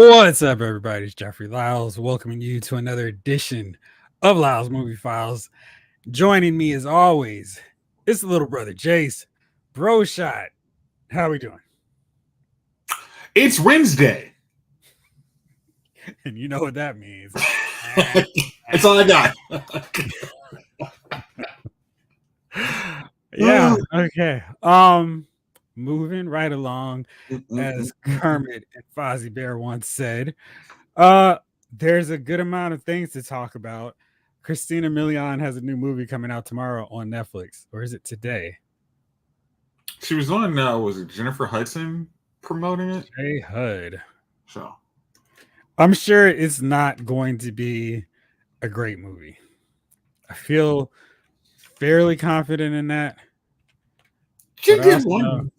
What's up, everybody? It's Jeffrey Lyles welcoming you to another edition of Lyles Movie Files. Joining me, as always, is the little brother Jace. Bro Shot, how we doing? It's Wednesday. And you know what that means. That's all I got. Yeah, okay. Moving right along, as Kermit and Fozzie Bear once said. There's a good amount of things to talk about. Christina Milian has a new movie coming out tomorrow on Netflix, or is it today? She was on, was it Jennifer Hudson promoting it? Hey Hud. So I'm sure it's not going to be a great movie. I feel fairly confident in that. she But I did also know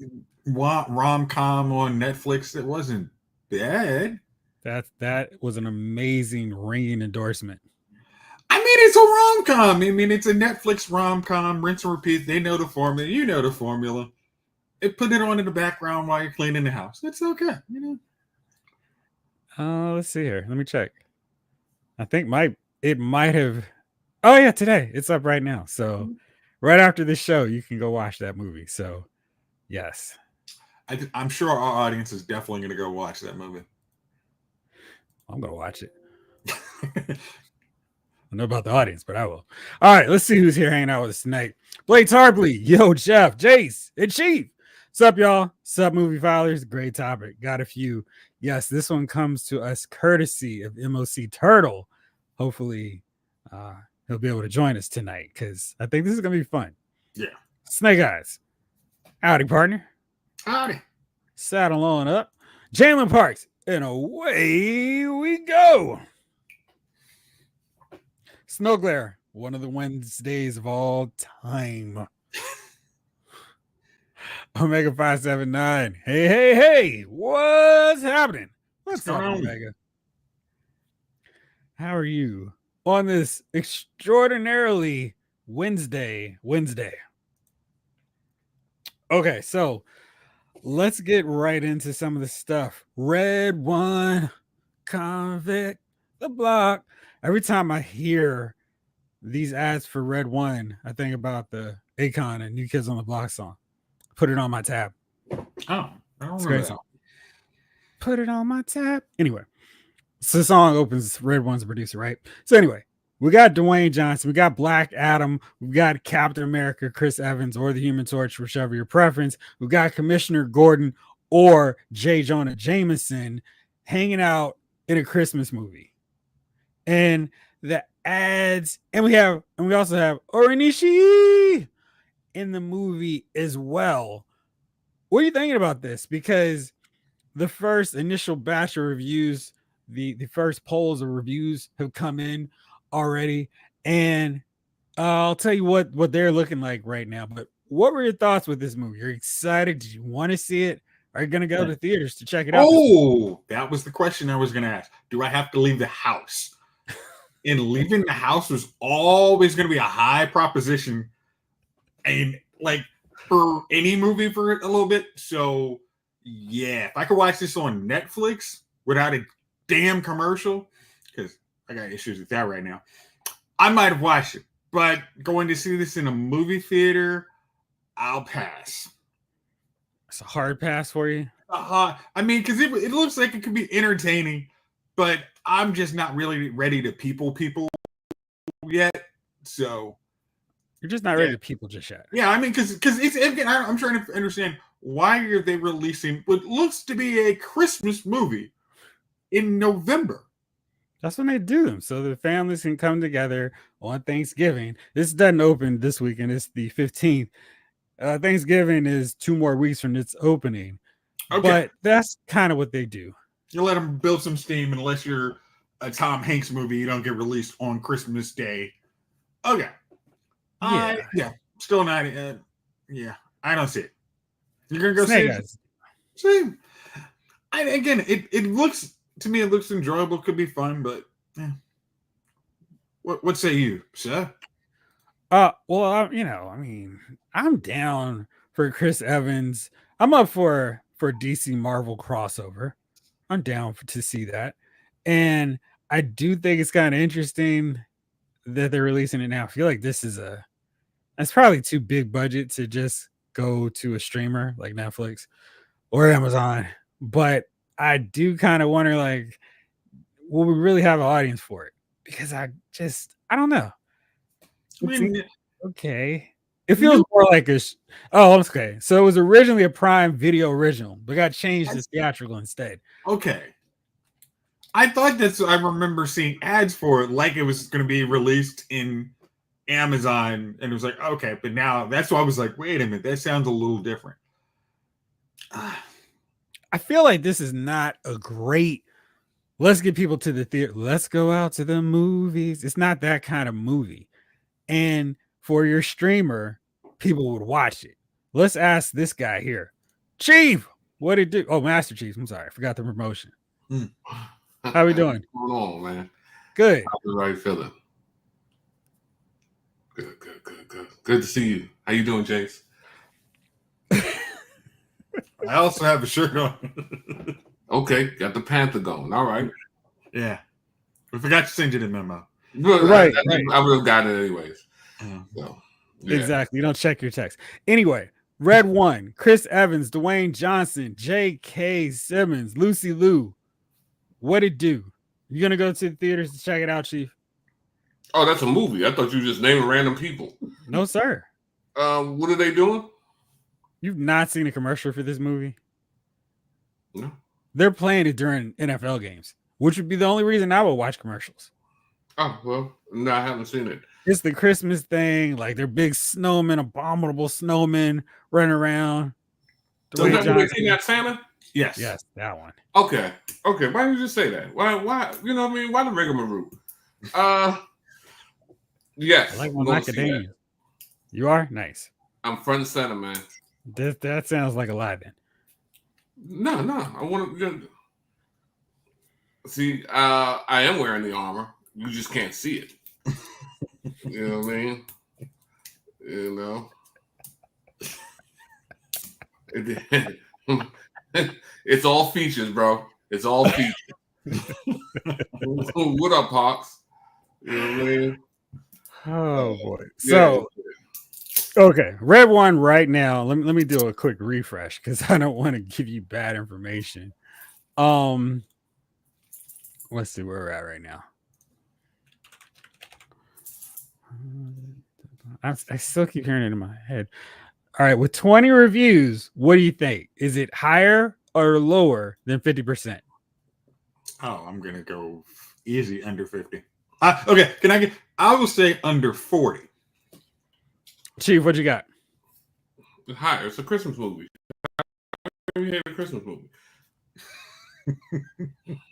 one rom com on Netflix that wasn't bad. that was an amazing ringing endorsement. I mean, it's a rom com. I mean, it's a Netflix rom com. Rinse and repeat. They know the formula. You know the formula. Put it on in the background while you're cleaning the house. It's okay. Let's see here. Let me check. I think it might have. Oh yeah, today it's up right now. So right after this show, you can go watch that movie. So yes, I'm sure our audience is definitely going to go watch that movie. I'm gonna watch it. I don't know about the audience, but I will. All right, let's see who's here hanging out with us tonight. Blake Tarpley, yo, Jeff, Jace, and Chief. What's up, y'all? What's up, movie filers? Great topic. Got a few. Yes, this one comes to us courtesy of MOC Turtle. Hopefully, he'll be able to join us tonight because I think this is gonna be fun. Yeah. Snake Eyes. Howdy, partner. Howdy. Saddle on up. Jalen Parks. And away we go. Snow Glare, one of the Wednesdays of all time. Omega 579. Hey. What's happening? What's up, Omega? How are you on this extraordinarily Wednesday? Okay, so let's get right into some of the stuff. Red One, Convict, the Block. Every time I hear these ads for Red One, I think about the Akon and New Kids on the Block song. Put it on my tab. Oh, I don't It's a know. great song. Put it on my tab. Anyway, so the song opens, Red One's a producer, right? So anyway, we got Dwayne Johnson, we got Black Adam, we've got Captain America, Chris Evans, or the Human Torch, whichever your preference. We've got Commissioner Gordon or J. Jonah Jameson hanging out in a Christmas movie. And the ads, and we also have Orinishi in the movie as well. What are you thinking about this? Because the first initial batch of reviews, the first polls of reviews have come in already, and I'll tell you what they're looking like right now. But what were your thoughts with this movie? You're excited? Did you want to see it? Are you going to go to theaters to check it out? Oh, that was the question I was going to ask. Do I have to leave the house? And leaving the house was always going to be a high proposition, and like for any movie for a little bit. So yeah, if I could watch this on Netflix without a damn commercial, because I got issues with that right now, I might have watched it. But going to see this in a movie theater, I'll pass. It's a hard pass for you. I mean, because it looks like it could be entertaining, but I'm just not really ready to people yet. So you're just not ready to people just yet. Yeah, I mean, because it's again, I'm trying to understand why are they releasing what looks to be a Christmas movie in November. That's when they do them, so the families can come together on Thanksgiving. This doesn't open this weekend; it's the 15th. Thanksgiving is 2 more weeks from its opening. Okay. But that's kind of what they do. You let them build some steam, unless you're a Tom Hanks movie, you don't get released on Christmas Day. Okay. Yeah. Still not. Yeah, I don't see it. You're gonna go see it. See, again, it looks to me, it looks enjoyable. Could be fun, but yeah. What say you, sir? Well, I mean, I'm down for Chris Evans. I'm up for DC Marvel crossover. I'm down to see that. And I do think it's kind of interesting that they're releasing it now. I feel like that's probably too big budget to just go to a streamer like Netflix or Amazon. But I do kind of wonder, like, will we really have an audience for it? Because I don't know. I mean, Okay. It feels more like oh, okay. So it was originally a Prime Video original, but got changed to theatrical instead. Okay. I thought I remember seeing ads for it like it was going to be released in Amazon, and it was like, okay, but now that's why I was like, wait a minute, that sounds a little different. I feel like this is not a great, let's get people to the theater, let's go out to the movies. It's not that kind of movie. And for your streamer, people would watch it. Let's ask this guy here. Chief, what did do? Oh, Master Chief. I'm sorry. I forgot the promotion. How we doing? What's going on, man? Good. How's everybody feeling? Good. Good to see you. How you doing, Jace? I also have a shirt on. Okay, got the Panther going. All right. Yeah. I forgot to send you the memo. But right. I would have got it anyways. So, yeah. Exactly. You don't check your text. Anyway, Red One, Chris Evans, Dwayne Johnson, J.K. Simmons, Lucy Liu. What it do? You gonna go to the theaters to check it out, Chief? Oh, that's a movie. I thought you were just naming random people. No, sir. What are they doing? You've not seen a commercial for this movie? No. They're playing it during NFL games, which would be the only reason I would watch commercials. Oh, well, no, I haven't seen it. It's the Christmas thing, like they're big snowmen, abominable snowmen running around. So is that when they kidnapped Santa? Yes. Yes, that one. Okay. Why didn't you just say that? Why, you know what I mean? Why the rigmarole? Yes. I like my macadamia. You are? Nice. I'm front and center, man. That sounds like a lie then. No. I want to see. I am wearing the armor. You just can't see it. You know what I mean? You know. It's all features, bro. It's all features. What up, Hawks? You know what I mean? Oh boy. So okay, Red One right now. Let me do a quick refresh because I don't want to give you bad information. Let's see where we're at right now. I still keep hearing it in my head. All right, with 20 reviews, what do you think? Is it higher or lower than 50%? Oh, I'm gonna go easy under 50. Okay, I will say under 40. Chief, what you got? Higher. It's a Christmas movie. You hate a Christmas movie.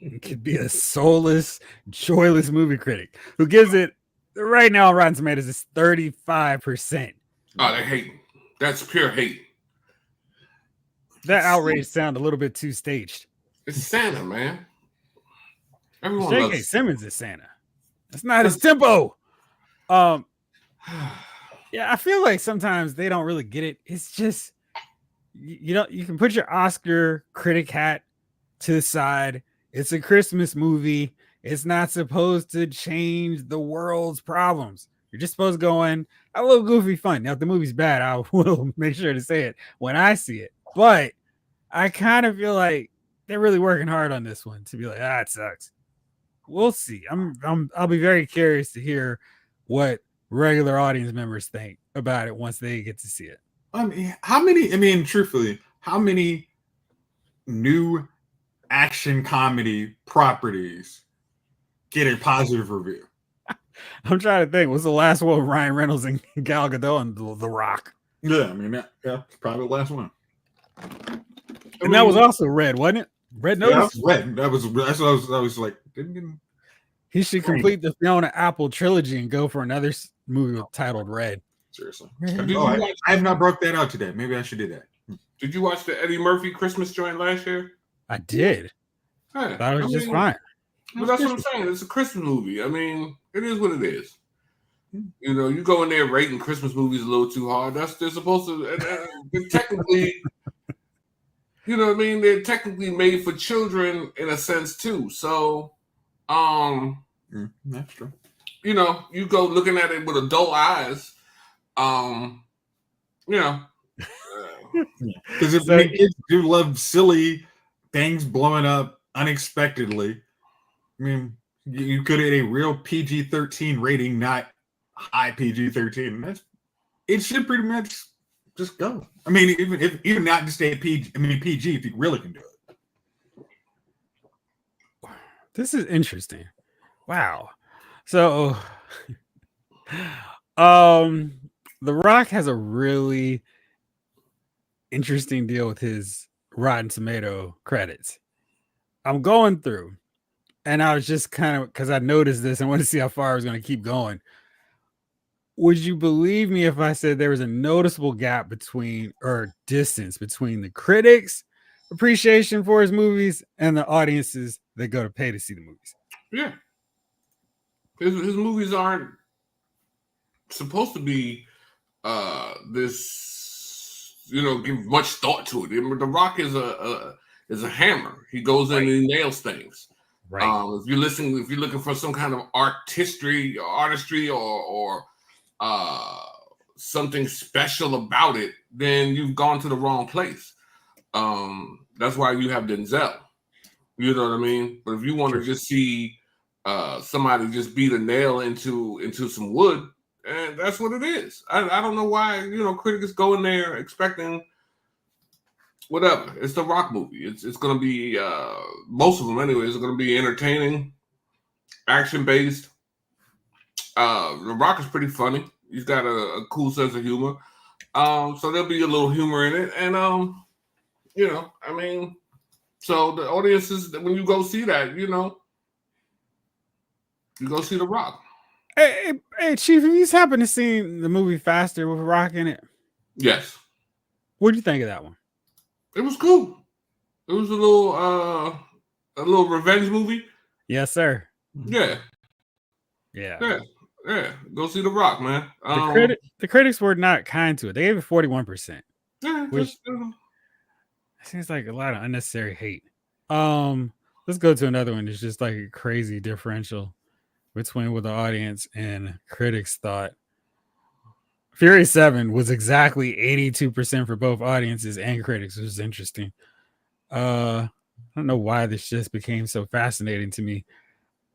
It could be a soulless, joyless movie critic who gives it right now on Rotten Tomatoes is 35%. Oh, they're hating. That's pure hate. That outrage sound a little bit too staged. It's Santa, man. Everyone J.K. loves Simmons is Santa. That's not his tempo. Yeah, I feel like sometimes they don't really get it. It's just you can put your Oscar critic hat to the side. It's a Christmas movie. It's not supposed to change the world's problems. You're just supposed to go in, a little goofy fun. Now, if the movie's bad, I will make sure to say it when I see it. But I kind of feel like they're really working hard on this one to be like, it sucks. We'll see. I'll be very curious to hear what regular audience members think about it once they get to see it. Truthfully, how many new action comedy properties get a positive review? I'm trying to think. What's the last one with Ryan Reynolds and Gal Gadot and The Rock? Yeah, probably the last one. And that was also Red, wasn't it? Red Notice? Yeah, Red. That's what I was like. He should complete the Fiona Apple trilogy and go for another movie titled Red. Seriously. I have not broke that out today. Maybe I should do that. Did you watch the Eddie Murphy Christmas joint last year? I did. Hey, Thought it was just fine. But that's what I'm saying. It's a Christmas movie. I mean, it is what it is. You know, you go in there rating Christmas movies a little too hard. They're supposed to. Technically, You know what I mean? They're technically made for children in a sense too. So, That's true. you know, you go looking at it with adult eyes. You know, Because So- kids do love silly things blowing up unexpectedly. I mean, you could have a real PG-13 rating, not high PG-13. It should pretty much just go. I mean, even not just a PG. I mean, PG if you really can do it. This is interesting. Wow. So, The Rock has a really interesting deal with his Rotten Tomato credits. I'm going through, and I was just kind of because I noticed this and wanted to see how far I was going to keep going. Would you believe me if I said there was a noticeable gap between or distance between the critics' appreciation for his movies and the audiences that go to pay to see the movies? yeah. His movies aren't supposed to be this, you know, give much thought to it. The Rock is a hammer. He goes in and he nails things. Right. If you're looking for some kind of artistry or something special about it, then you've gone to the wrong place. That's why you have Denzel. You know what I mean? But if you want to just see somebody just beat a nail into some wood, and that's what it is. I don't know why, you know, critics go in there expecting whatever. It's the Rock movie. It's going to be most of them anyways. Are going to be entertaining, action based. The Rock is pretty funny. He's got a cool sense of humor. So there'll be a little humor in it, and you know, I mean, so the audiences when you go see that, you know, you go see the Rock. Hey, Chief, have you happened to see the movie Faster with Rock in it? Yes. What do you think of that one? It was cool. It was a little revenge movie. Yes, sir. Yeah. Yeah. Go see the Rock, man. The critics were not kind to it. They gave it 41%. Yeah, Which seems like a lot of unnecessary hate. Let's go to another one. It's just like a crazy differential between what the audience and critics thought. Fury 7 was exactly 82% for both audiences and critics, which is interesting. I don't know why this just became so fascinating to me.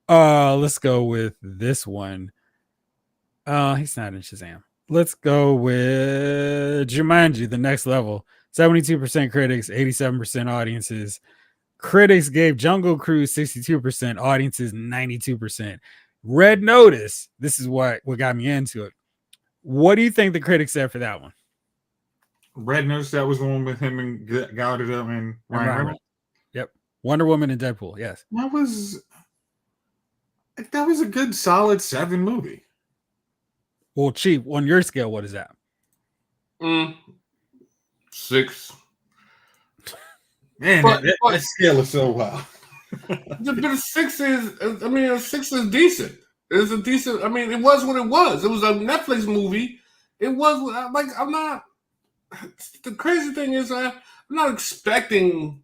Let's go with this one. He's not in Shazam. Let's go with Jumanji, The Next Level. 72% critics, 87% audiences. Critics gave Jungle Cruise 62%, audiences 92%. Red Notice, this is what got me into it. What do you think the critics said for that one? Red Notice, that was the one with him and Gal Gadot and Ryan Reynolds. Yep. Wonder Woman and Deadpool, yes. That was a good solid 7 movie. Well, Chief, on your scale, what is that? 6. Man, that scale is so wild. But a 6 is, I mean, a 6 is decent. It's a decent, I mean, it was what it was. It was a Netflix movie. It was, like, I'm not, the crazy thing is I'm not expecting,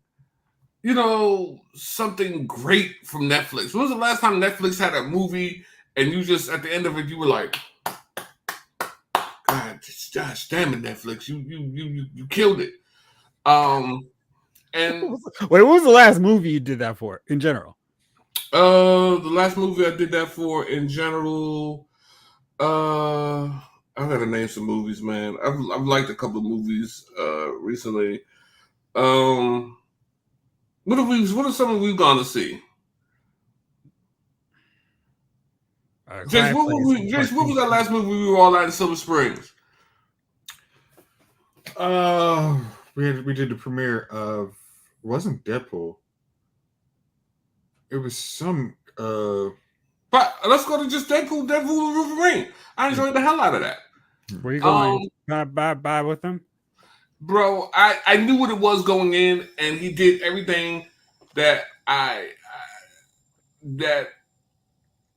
you know, something great from Netflix. When was the last time Netflix had a movie and you just, at the end of it, you were like, gosh damn it, Netflix, you killed it. And wait, what was the last movie you did that for in general? The last movie I did that for in general, I gotta name some movies, man. I've liked a couple of movies recently. What are some we've gone to see? Jace, what was that last movie we were all at in Silver Springs? We did the premiere of, it wasn't Deadpool. It was some But let's go to just Deadpool and Wolverine. I enjoyed the hell out of that. Were you going bye with them? Bro, I knew what it was going in, and he did everything that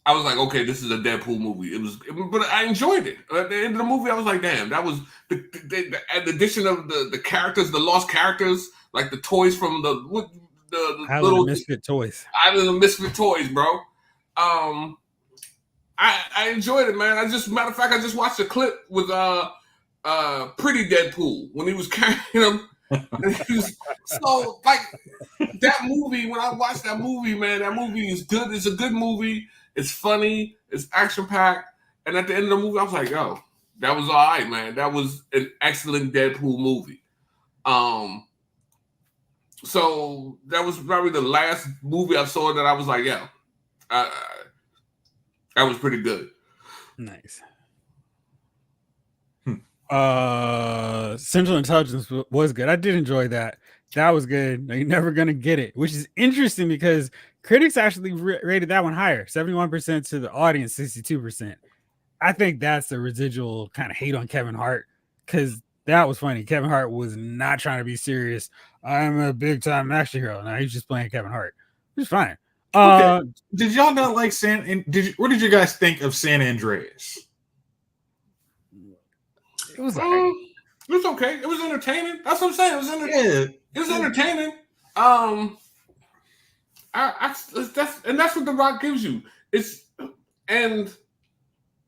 I was like, okay, this is a Deadpool movie. But I enjoyed it. At the end of the movie, I was like, damn, that was the addition of the characters, the lost characters, like the toys from the Island little of Misfit Toys. Island of Misfit Toys, bro. I enjoyed it, man. Matter of fact, I just watched a clip with Pretty Deadpool when he was carrying him. So like that movie, when I watched that movie, man, that movie is good. It's a good movie. It's funny. It's action packed. And at the end of the movie, I was like, yo, that was all right, man. That was an excellent Deadpool movie. So that was probably the last movie I saw that I was like, yeah, that was pretty good. Nice. Central Intelligence was good. I did enjoy that. That was good. You're never gonna get it, which is interesting because critics actually rated that one higher, 71% to the audience, 62%. I think that's the residual kind of hate on Kevin Hart because that was funny. Kevin Hart was not trying to be serious. I'm a big time action hero. Now he's just playing Kevin Hart. It's fine. Okay. Did y'all not like what did you guys think of San Andreas? It was it was okay. It was entertaining. That's what I'm saying. It was entertaining. It was entertaining. That's what The Rock gives you. And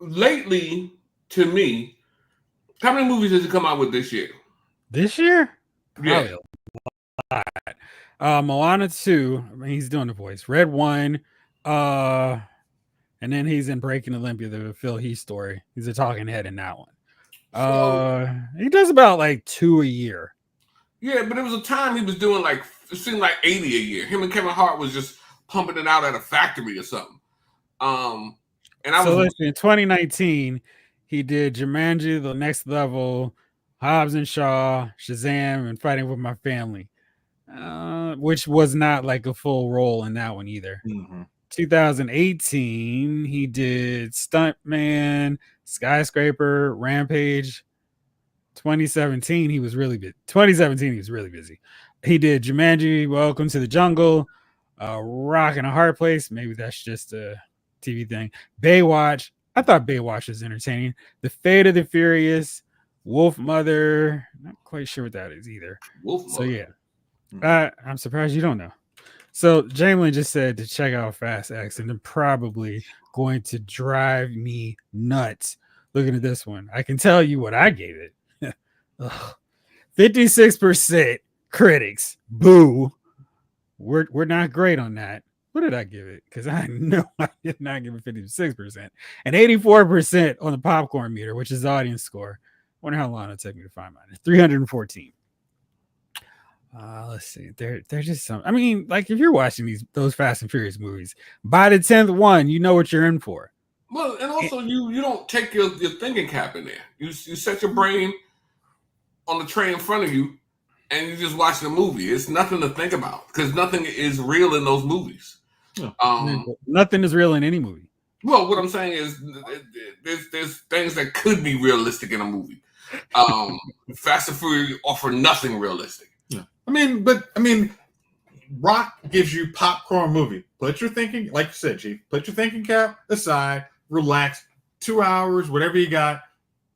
lately, to me, how many movies has he come out with this year? This year? Yeah. A lot. Moana 2. I mean, he's doing the voice. Red 1. And then he's in Breaking Olympia, the Phil Heath story. He's a talking head in that one. He does about like 2 a year. Yeah, but it was a time he was doing like it seemed like 80 a year. Him and Kevin Hart was just pumping it out at a factory or something. In 2019, he did Jumanji: The Next Level, Hobbs and Shaw, Shazam, and Fighting with My Family, which was not like a full role in that one either. Mm-hmm. 2018, he did Stuntman, Skyscraper, Rampage. 2017, he was really busy. He did Jumanji, Welcome to the Jungle, Rock and a Hard Place. Maybe that's just a TV thing. Baywatch. I thought Baywatch was entertaining. The Fate of the Furious, Wolf Mother. Not quite sure what that is either. So yeah, I'm surprised you don't know. So Jamlin just said to check out Fast X, and they're probably going to drive me nuts looking at this one. I can tell you what I gave it. 56% critics. Boo. We're not great on that. What did I give it? Because I know I did not give it 56%. And 84% on the popcorn meter, which is the audience score. Wonder how long it'll take me to find mine. 314. Let's see. They're just some. I mean, like if you're watching those Fast and Furious movies, by the 10th one, you know what you're in for. Well, and also you don't take your thinking cap in there. You set your brain on the tray in front of you, and you just watch the movie. It's nothing to think about because nothing is real in those movies. Nothing is real in any movie. Well, what I'm saying is there's things that could be realistic in a movie. Fast and Furious offer nothing realistic. Yeah. I mean, Rock gives you popcorn movie. Put your thinking, like you said, Chief, put your thinking cap aside, relax, 2 hours, whatever you got.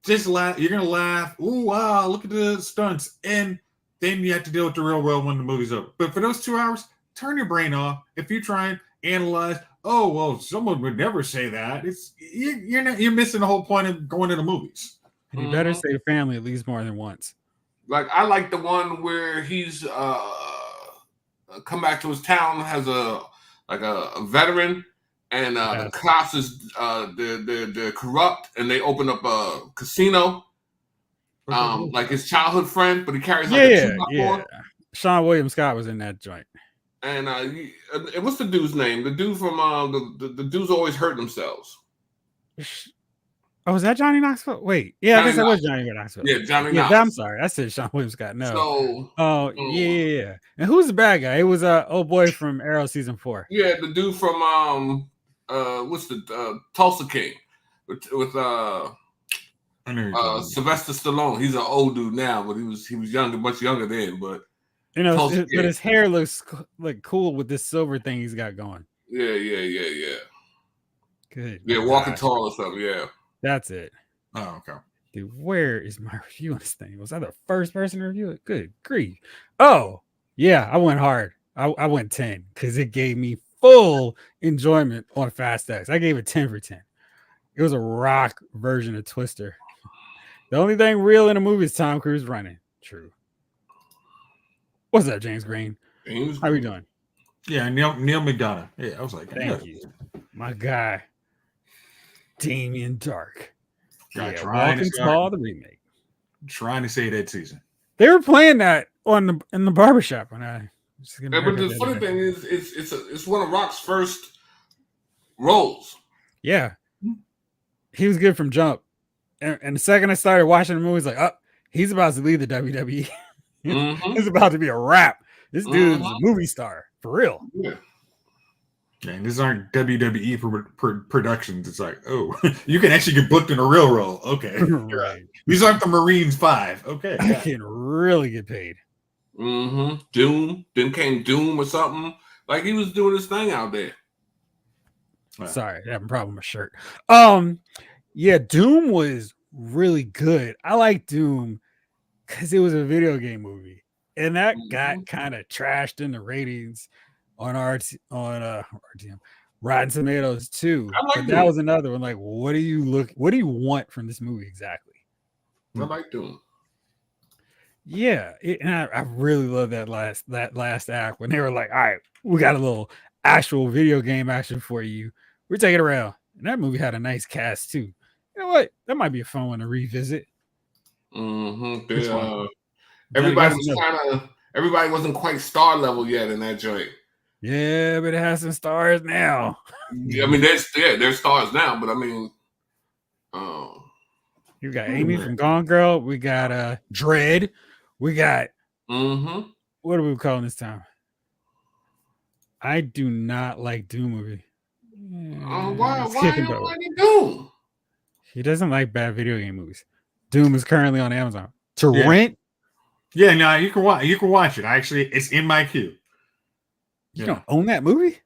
Just laugh. You're going to laugh. Ooh, wow, look at the stunts. And then you have to deal with the real world when the movie's over. But for those 2 hours, turn your brain off. If you try and analyze, oh, well, someone would never say that. You're missing the whole point of going to the movies. And you better say family at least more than once. Like I like the one where he's come back to his town as a veteran, and the cops is they're corrupt, and they open up a casino. Like his childhood friend, but he carries like a 2x4. Sean William Scott was in that joint. And what's the dude's name? The dude from the dudes always hurt themselves. Oh, was that Johnny Knoxville? Wait, yeah, I guess that was Johnny Knoxville. Yeah, Johnny. Yeah, I'm sorry, I said Sean William Scott. No. So, yeah. And who's the bad guy? It was old boy from Arrow season 4. Yeah, the dude from what's the Tulsa King with Sylvester Stallone. He's an old dude now, but he was younger, much younger then. But but his hair looks like cool with this silver thing he's got going. Yeah. Good. Yeah, Walking gosh. Tall or something. Yeah. That's it. Oh, okay. Dude, where is my review on this thing? Was I the first person to review it? Good grief. Oh, yeah, I went hard. I went 10 because it gave me full enjoyment on Fast X. I gave it 10 for 10. It was a rock version of Twister. The only thing real in the movie is Tom Cruise running. True. What's up, James Green? How we doing? Yeah, Neil McDonough. Yeah, I was like, Thank you. My guy, Damien Dark. Yeah, Walking Tall, the remake. Trying to say that season. They were playing that in the barbershop when I was getting Yeah, but the funny thing is, it's one of Rock's first roles. Yeah, he was good from jump. And the second I started watching the movie, it's like, oh, he's about to leave the WWE. It's about to be a wrap. This dude's a movie star for real. Yeah. And these aren't WWE productions. It's like, oh, you can actually get booked in a real role. Okay. Right. These aren't the Marines 5. Okay. I can really get paid. Doom. Then came Doom or something. Like he was doing his thing out there. Sorry, I have a problem with my shirt. Yeah, Doom was really good. I like Doom because it was a video game movie. And that got kind of trashed in the ratings on RTM, Rotten Tomatoes too. But that was another one. Like, what do you want from this movie exactly? I like Doom. Yeah, and I really love that last act when they were like, all right, we got a little actual video game action for you. We're taking it around. And that movie had a nice cast too. You know what? That might be a fun one to revisit. Everybody wasn't quite star level yet in that joint. Yeah, but it has some stars now. I mean, there's stars now, but I mean, you got Amy from Gone Girl. We got Dread. We got what are we calling this time? I do not like Doom movie. Why you don't like Doom? He doesn't like bad video game movies. Doom is currently on Amazon to rent. Yeah, no, you can watch it. Actually, it's in my queue. You don't own that movie?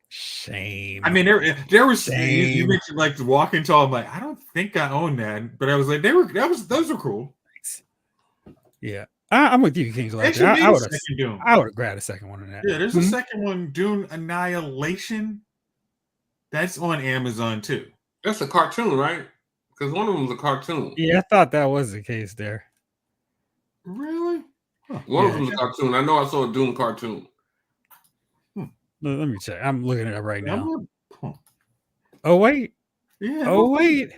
Shame. I mean, there was you mentioned like the Walking Tall. I'm like, I don't think I own that, but I was like, those were cool. Thanks. Yeah, I'm with you, Kings. I would have grabbed a second one on that. Yeah, there's a second one, Dune Annihilation. That's on Amazon too. That's a cartoon, right? Because one of them was a cartoon. Yeah, I thought that was the case there. Really? Huh. One of them was a cartoon. I know I saw a Dune cartoon. Let me check. I'm looking it up right now. Huh. Oh wait. Yeah. Oh wait.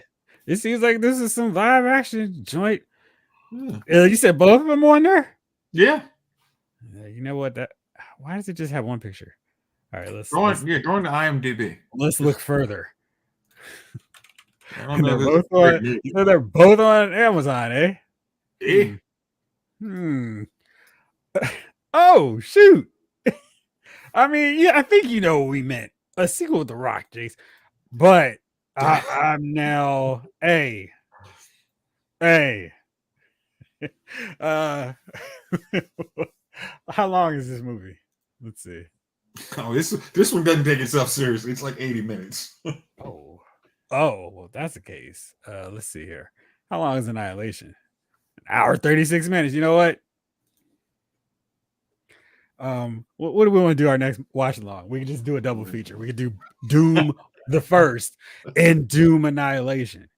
It seems like this is some live action joint. Yeah. You said both of them on there? Yeah. You know what? Why does it just have one picture? All right, let's go on to IMDb. Let's look further. I don't know. They're both on Amazon, eh? Yeah. Oh shoot. I mean, yeah, I think you know what we meant. A sequel with The Rock, Jace. But I'm now how long is this movie? Let's see. Oh, this one doesn't take itself seriously. It's like 80 minutes. Oh, well, if that's the case. Let's see here. How long is Annihilation? An hour 36 minutes. You know what? What do we want to do our next watch along? We can just do a double feature. We could do Doom the first and Doom Annihilation.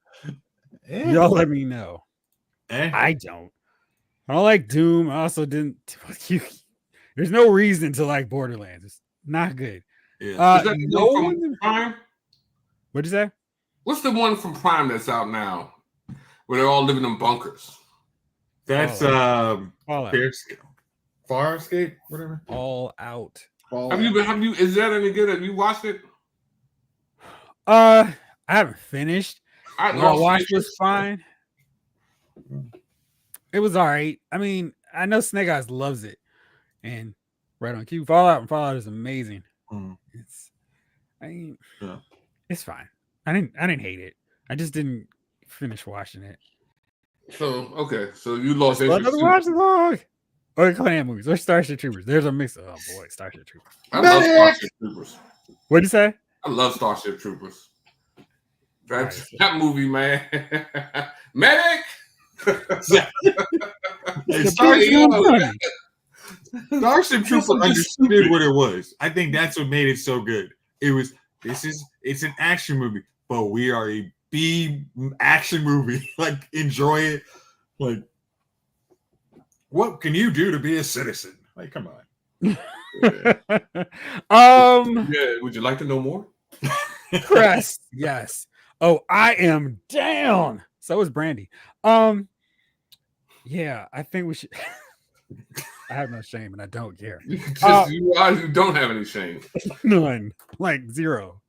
Y'all let me know. I don't like Doom. I also didn't. There's no reason to like Borderlands. It's not good. Yeah. No one from Prime? What'd you say? What's the one from Prime that's out now, where they're all living in bunkers? That's Farscape, whatever. All Out. Have you? Is that any good? Have you watched it? I haven't finished. I watched was fine. It was all right. I mean, I know Snake Eyes loves it, and right on cue. Fallout is amazing. It's fine. I didn't hate it. I just didn't finish watching it. So okay, so you lost interest. Another watch along. Or Conan movies, or Starship Troopers. There's a mix. Oh boy, Starship Troopers. I love Starship Troopers. What'd you say? I love Starship Troopers. Right. That movie, man. Medic. Starship Trooper understood what it was. I think that's what made it so good. It's an action movie, but we are a B action movie. Like, enjoy it. Like, what can you do to be a citizen? Like, come on. Yeah, would you like to know more? Crest, yes. Oh, I am down. So is Brandy. Yeah, I think we should. I have no shame and I don't care. You don't have any shame. None. Like zero.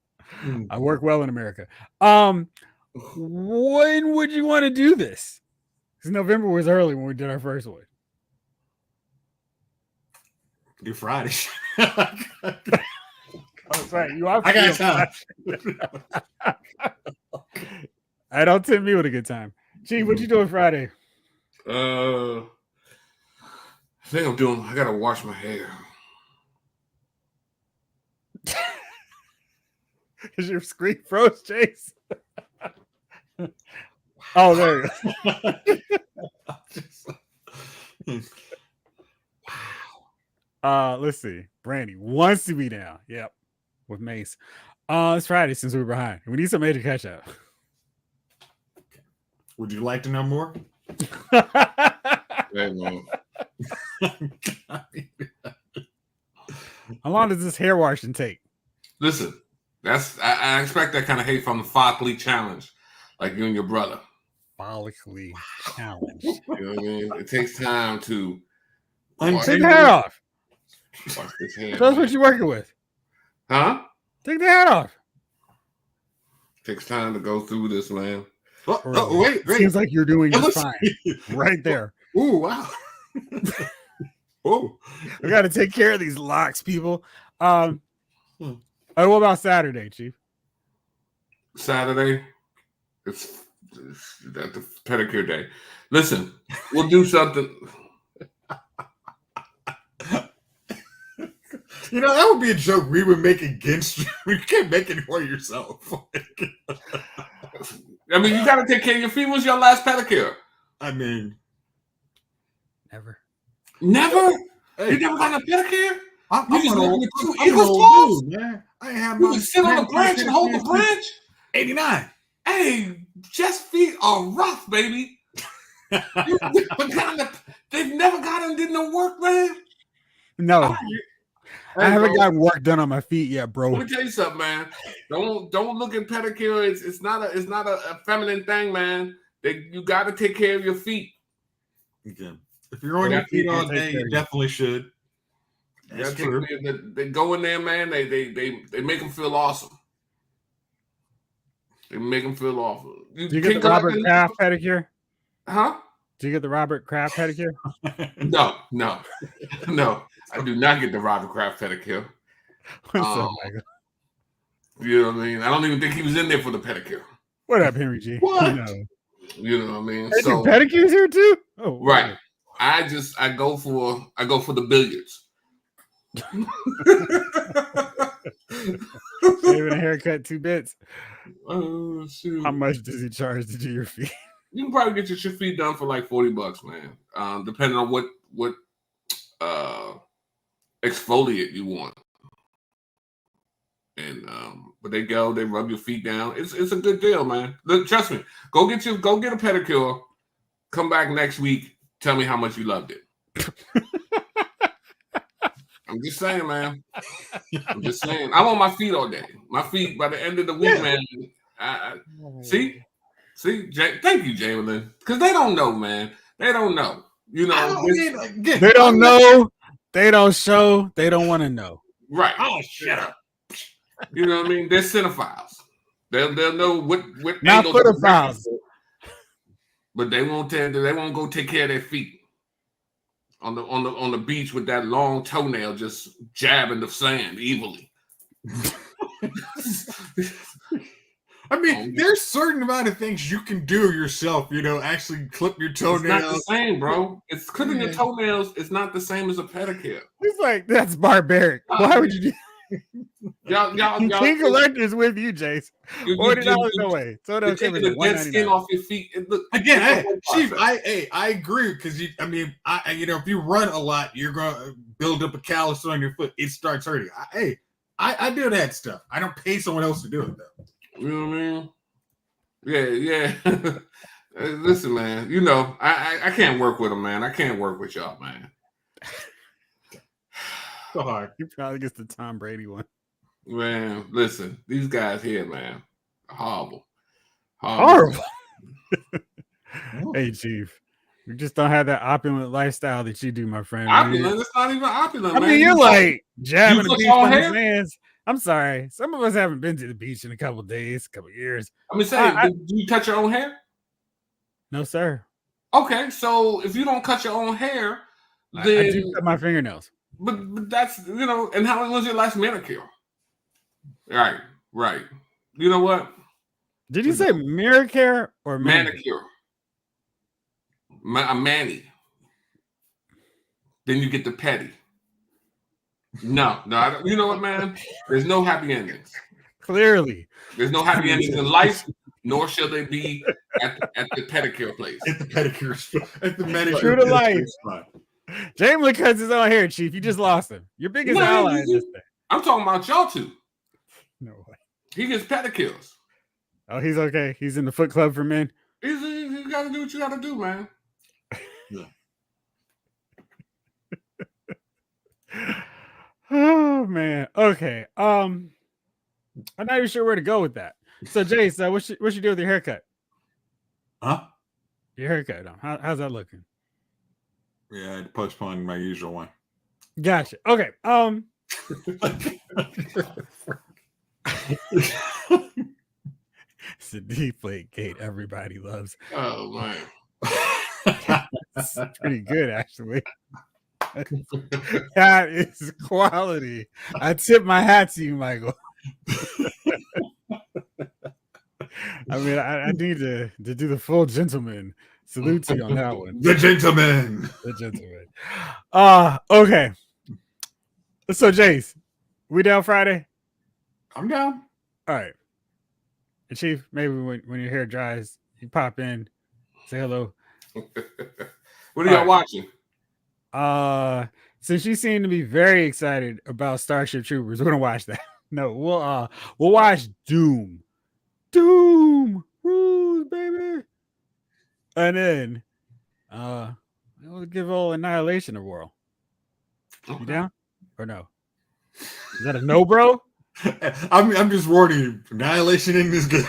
I work well in America. When would you want to do this? Because November was early when we did our first one. Do Friday. That's right. You are. I got time. I don't tempt me with a good time. Gee, what you doing Friday? I think I gotta wash my hair. Is your screen froze, Chase? Oh, there you go. Wow. Let's see. Brandy wants to be down. Yep. With Mace. It's Friday since we were behind. We need somebody to catch up. Would you like to know more? Hey, man. How long does this hair washing take? Listen, I expect that kind of hate from the Folkley challenge, like you and your brother. Follically challenge. You know what I mean? It takes time to take the hat off. Wash this hair. That's what you're working with. Huh? Take the hat off. Takes time to go through this, man. Wait. Seems like you're doing just fine. Right there. Ooh, wow. Oh, We got to take care of these locks, people. What about Saturday, Chief? Saturday, it's the pedicure day. Listen, we'll do something. You know, that would be a joke we would make against you. You can't make it for yourself. I mean, you got to take care of your feet. When's your last pedicure? I mean, Never. Never? Hey, You never got a pedicure? I'm You just an looking old, at two I'm an Eagles old claws? dude, man. I have You my can sit on the branch and hold the branch? 89. Hey, Jeff's feet are rough, baby. They've never gotten did no work, man. No, I haven't bro, gotten work done on my feet yet, bro. Let me tell you something, man. Don't look at pedicure. It's not a feminine thing, man. You got to take care of your feet. Okay. If you're on your feet all day, you definitely should. That's true. They go in there, man. They make them feel awesome. They make them feel awesome. Do you get the Robert Kraft pedicure? Huh? Do you get the Robert Kraft pedicure? No. I do not get the Robert Kraft pedicure. What's up, Michael? You know what I mean? I don't even think he was in there for the pedicure. What up, Henry G? What? No. You know what I mean? They So do pedicures here too? Oh, right. I go for the billiards. Saving a haircut 2 bits. Oh shoot! How much does he charge to do your feet? You can probably get your feet done for like $40, man. Depending on what exfoliate you want. And but they rub your feet down. It's a good deal, man. Look, trust me. Go get a pedicure. Come back next week. Tell me how much you loved it. I'm just saying, man. I'm just saying. I'm on my feet all day. My feet by the end of the week, man. See, thank you, Jamelin. Because they don't know, man. They don't know. You know, they don't know. They don't show. They don't want to know. Right. Oh, shut up. You know what I mean? They're cinephiles. They'll know what not pedophiles. But they won't go take care of their feet on the beach with that long toenail just jabbing the sand evilly. I mean, there's certain amount of things you can do yourself. Actually clip your toenails. It's not the same, bro. It's clipping your toenails. It's not the same as a pedicure. He's like, that's barbaric. Why would you do? Y'all, King Collector's with you, Jace. $40 away. So you're taking the dead skin off your feet. Again, Chief, I agree because if you run a lot, you're gonna build up a callus on your foot. It starts hurting. I do that stuff. I don't pay someone else to do it though. You know what I mean? Yeah. Listen, man. I can't work with them, man. I can't work with y'all, man. So hard. He probably gets the Tom Brady one. Man, listen, these guys here, man, horrible. Hey, Chief, you just don't have that opulent lifestyle that you do, my friend. Opulent? It's not even opulent, man. I mean, you're like jabbing the beach on his hair? hands. I'm sorry. Some of us haven't been to the beach in a couple days, couple years. I mean, do you cut your own hair? No, sir. Okay, so if you don't cut your own hair, then I do cut my fingernails. But that's and how long was your last manicure? Right. You know what? Did you say manicure or manicure? A mani. Then you get the petty. No, you know what, man? There's no happy endings. Clearly, there's no happy endings in life, nor shall they be at the pedicure place. At the pedicure spot. At the manicure. True to life. Jamie cuts his own hair, Chief. You just lost him. Your biggest ally in this thing. I'm talking about y'all two. No way. He gets pedicures. Oh, he's okay. He's in the Foot Club for Men. You got to do what you got to do, man. Yeah. Oh man. Okay. I'm not even sure where to go with that. So, Jace, what's you do with your haircut? Huh? Your haircut. How's that looking? Yeah, I had to postpone my usual one. Gotcha. Okay. It's a deflate gate everybody loves. Oh man. It's pretty good, actually. That is quality. I tip my hat to you, Michael. I mean, I need to do the full gentleman salute to you on that one. The gentleman. Okay. So, Jace, we down Friday? I'm down. All right. And Chief, maybe when your hair dries, you pop in, say hello. What are y'all watching? Since you seem to be very excited about Starship Troopers, we're gonna watch that. No, we'll watch Doom. Doom rules, baby. And then we'll give old Annihilation a whirl. You down? Or no? Is that a no, bro? I'm just warning you. Annihilation ain't this good.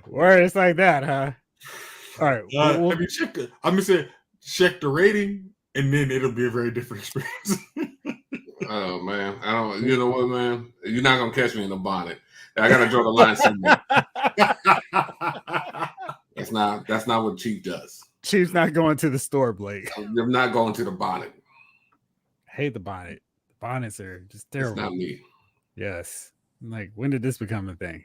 Word, it's like that, huh? All right. I'm gonna say check the rating, and then it'll be a very different experience. Oh man, I don't. You know what, man? You're not gonna catch me in a bonnet. I gotta draw the line somewhere. That's not what Chief does. Chief's not going to the store, Blake. I'm not going to the bonnet. I hate the bonnet. The bonnets are just terrible. It's not me. Yes. Like, when did this become a thing?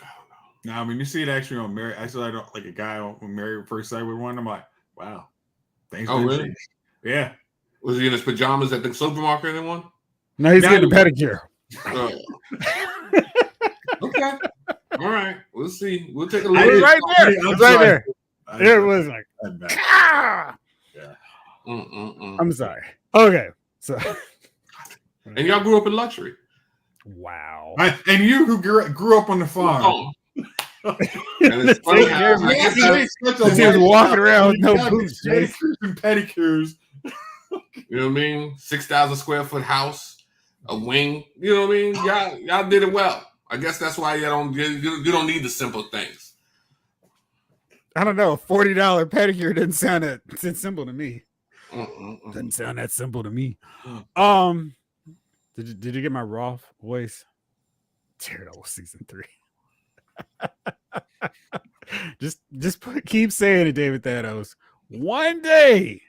I don't know. Now, when you see it actually on Mary, I saw like a guy on Married First Sight with one. I'm like, wow. Things really? Change. Yeah. Was he in his pajamas at the supermarket? Anyone? No, he's getting a pedicure. Okay. All right. We'll see. We'll take a look. look. It was right there. It was right there. It was like, yeah. I'm sorry. Okay. So, and y'all grew up in luxury. Wow. And you who grew up on the farm. And it's funny how he was walking around with no boots, pedicures and pedicures. You know what I mean? 6,000 square foot house, a wing. You know what I mean? Y'all did it well. I guess that's why you don't need the simple things. I don't know. $40 pedicure didn't sound that simple to me. Doesn't sound that simple to me. Did you get my Raw voice? Daredevil season 3. just keep saying it, David Thanos. One day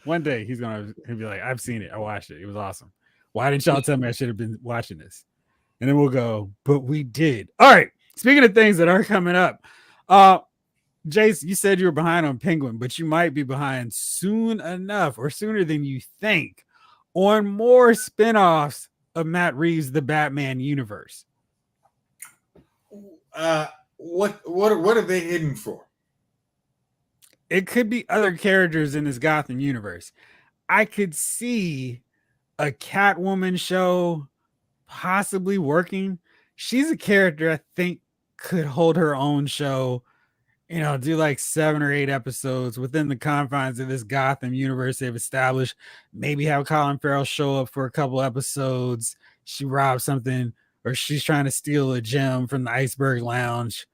he'll be like, I've seen it. I watched it. It was awesome. Why didn't y'all tell me I should have been watching this? and then we'll go, but we did. All right. Speaking of things that are coming up, Jace, you said you were behind on Penguin, but you might be behind soon enough or sooner than you think on more spinoffs of Matt Reeves' The Batman universe. What are they hidden for? It could be other characters in this Gotham universe. I could see a Catwoman show possibly working. She's a character I think could hold her own show, do like 7 or 8 episodes within the confines of this Gotham universe they've established. Maybe have Colin Farrell show up for a couple episodes. She robs something, or she's trying to steal a gem from the Iceberg Lounge.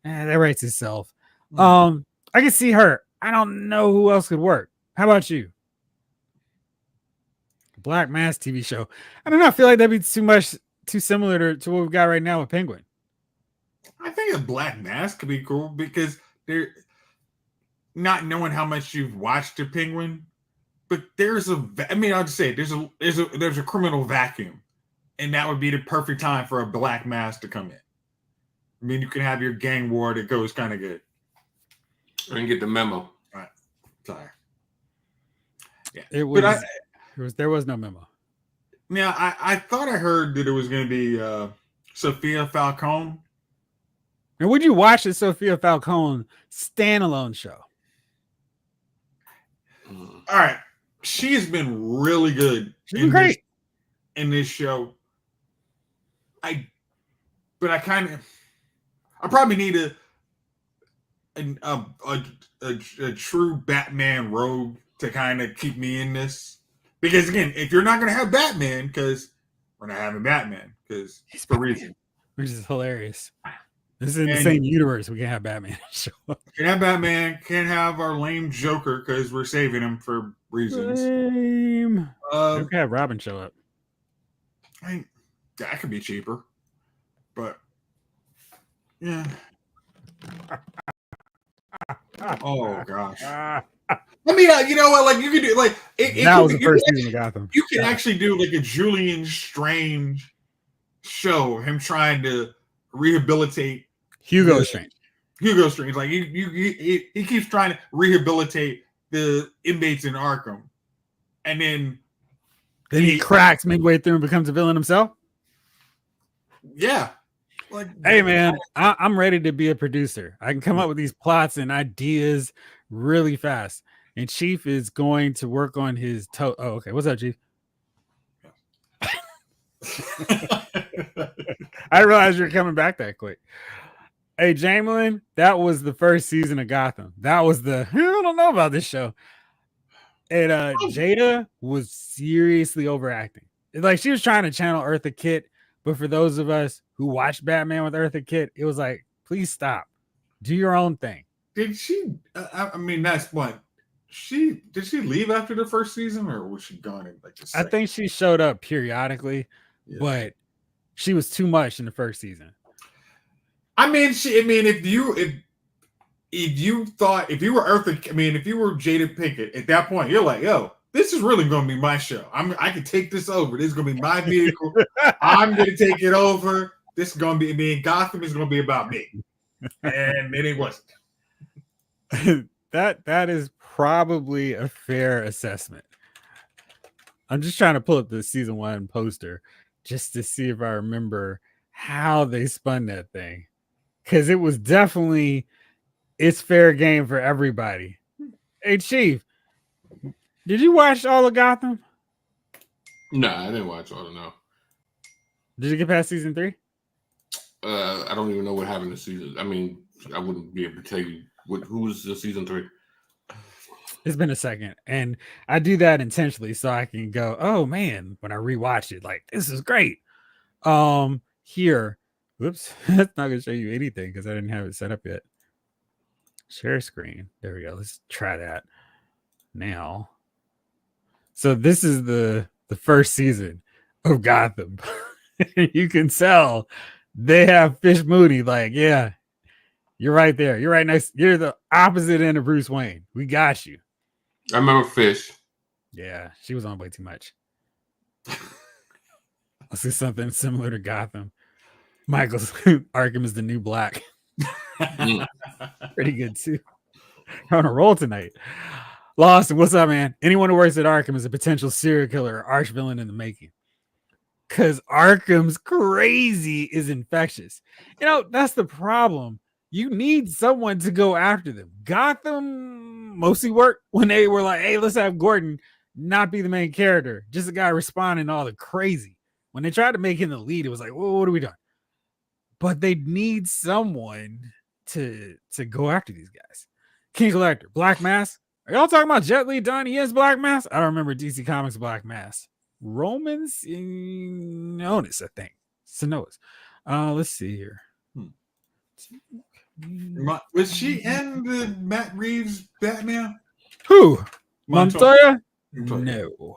That writes itself. I can see her. I don't know who else could work. How about you? Black Mass TV show. I don't know. I feel like that'd be too similar to what we've got right now with Penguin. I think a Black Mass could be cool because they're not knowing how much you've watched the Penguin, but I'll just say there's a criminal vacuum, and that would be the perfect time for a Black Mass to come in. I mean, you can have your gang war that goes kind of good. And get the memo. All right. Sorry. Yeah. There was no memo. Now, I thought I heard that it was going to be Sophia Falcone. And would you watch the Sophia Falcone standalone show? All right. She's been really good. She's been great in this show. I probably need a true Batman rogue to kind of keep me in this. Because again, if you're not going to have Batman, because we're not having Batman, because it's for a reason. Which is hilarious. This is in the same universe. We can have Batman show up. Can't have Batman. Can't have our lame Joker because we're saving him for reasons. Lame. We can have Robin show up. That could be cheaper. But, yeah. Oh, gosh. I mean, you know what? Like, you could do, like, that was the first season of Gotham. You can actually do, like, a Julian Strange show, him trying to rehabilitate Hugo Strange. Like, he keeps trying to rehabilitate the inmates in Arkham. And then he cracks midway through and becomes a villain himself? Yeah. Like, hey, man, I'm ready to be a producer. I can come up with these plots and ideas really fast. And Chief is going to work on his toe. Oh, okay. What's up, Chief? I didn't realize you were coming back that quick. Hey, Jamelin, that was the first season of Gotham. That was I don't know about this show. And Jada was seriously overacting. Like, she was trying to channel Eartha Kitt, but for those of us who watched Batman with Eartha Kitt, it was like, please stop. Do your own thing. Did she? I mean, that's what. Did she leave after the first season, or was she gone in like the second? I think she showed up periodically, but she was too much in the first season. I mean, if you were Eartha, if you were Jada Pinkett at that point, you're like, yo, this is really going to be my show. I can take this over. This is going to be my vehicle. I'm going to take it over. This is going to be Gotham is going to be about me, and then it wasn't. That is probably a fair assessment. I'm just trying to pull up the season 1 poster just to see if I remember how they spun that thing, because it was definitely it's fair game for everybody. Hey, Chief, did you watch all of Gotham? No, I didn't watch all of no. Did you get past season 3? I don't even know what happened this season. I mean, I wouldn't be able to tell you who was the season 3. It's been a second, and I do that intentionally so I can go, oh man, when I rewatch it, like, this is great. Here, whoops, that's not gonna show you anything because I didn't have it set up yet. Share screen. There we go. Let's try that now. So this is the first season of Gotham. You can tell they have Fish Mooney. Like, yeah, you're right there. You're right next. You're the opposite end of Bruce Wayne. We got you. I remember Fish. Yeah, she was on way too much. Let's do something similar to Gotham. Michael's Arkham is the new Black. Pretty good too. We're on a roll tonight. Lawson, what's up, man? Anyone who works at Arkham is a potential serial killer or arch villain in the making. Because Arkham's crazy is infectious. You know, that's the problem. You need someone to go after them. Gotham mostly worked when they were like, hey, let's have Gordon not be the main character, just a guy responding to all the crazy. When they tried to make him the lead, it was like, well, what are we doing? But they need someone to go after these guys. King Collector, Black Mask. Are y'all talking about Jet Li done? He has Black Mask? I don't remember DC Comics Black Mask. Romans Sionis, I think. Sonoas. Let's see here. Was she in the Matt Reeves Batman? Who? Montoya? No.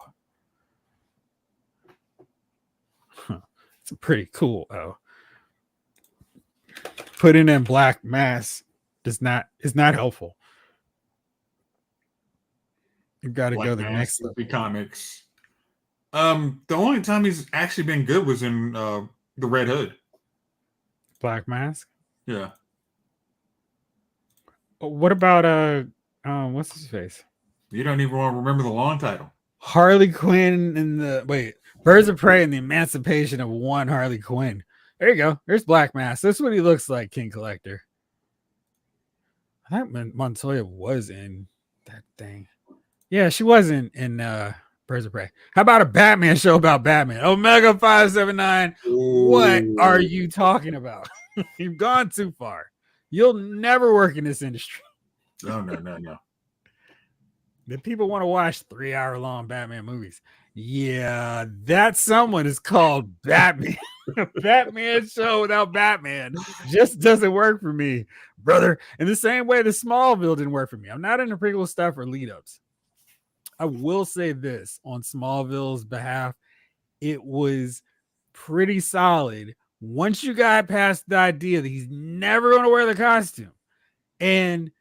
Huh. It's pretty cool. Oh. Putting in Black Mask is not helpful. You got to go the next level. Comics. The only time he's actually been good was in the Red Hood. Black Mask? Yeah. What about what's his face? You don't even want to remember the long title. Harley Quinn and Birds of Prey and the Emancipation of One Harley Quinn. There you go. There's Black Mask. That's what he looks like, King Collector. I thought Montoya was in that thing. Yeah, she wasn't in Birds of Prey. How about a Batman show about Batman? Omega 579. Ooh. What are you talking about? You've gone too far. You'll never work in this industry. No. The people want to watch 3-hour-long Batman movies. Yeah, that someone is called Batman. A Batman show without Batman just doesn't work for me, brother. In the same way the Smallville didn't work for me. I'm not into prequel stuff or lead-ups. I will say this on Smallville's behalf, it was pretty solid once you got past the idea that he's never going to wear the costume. And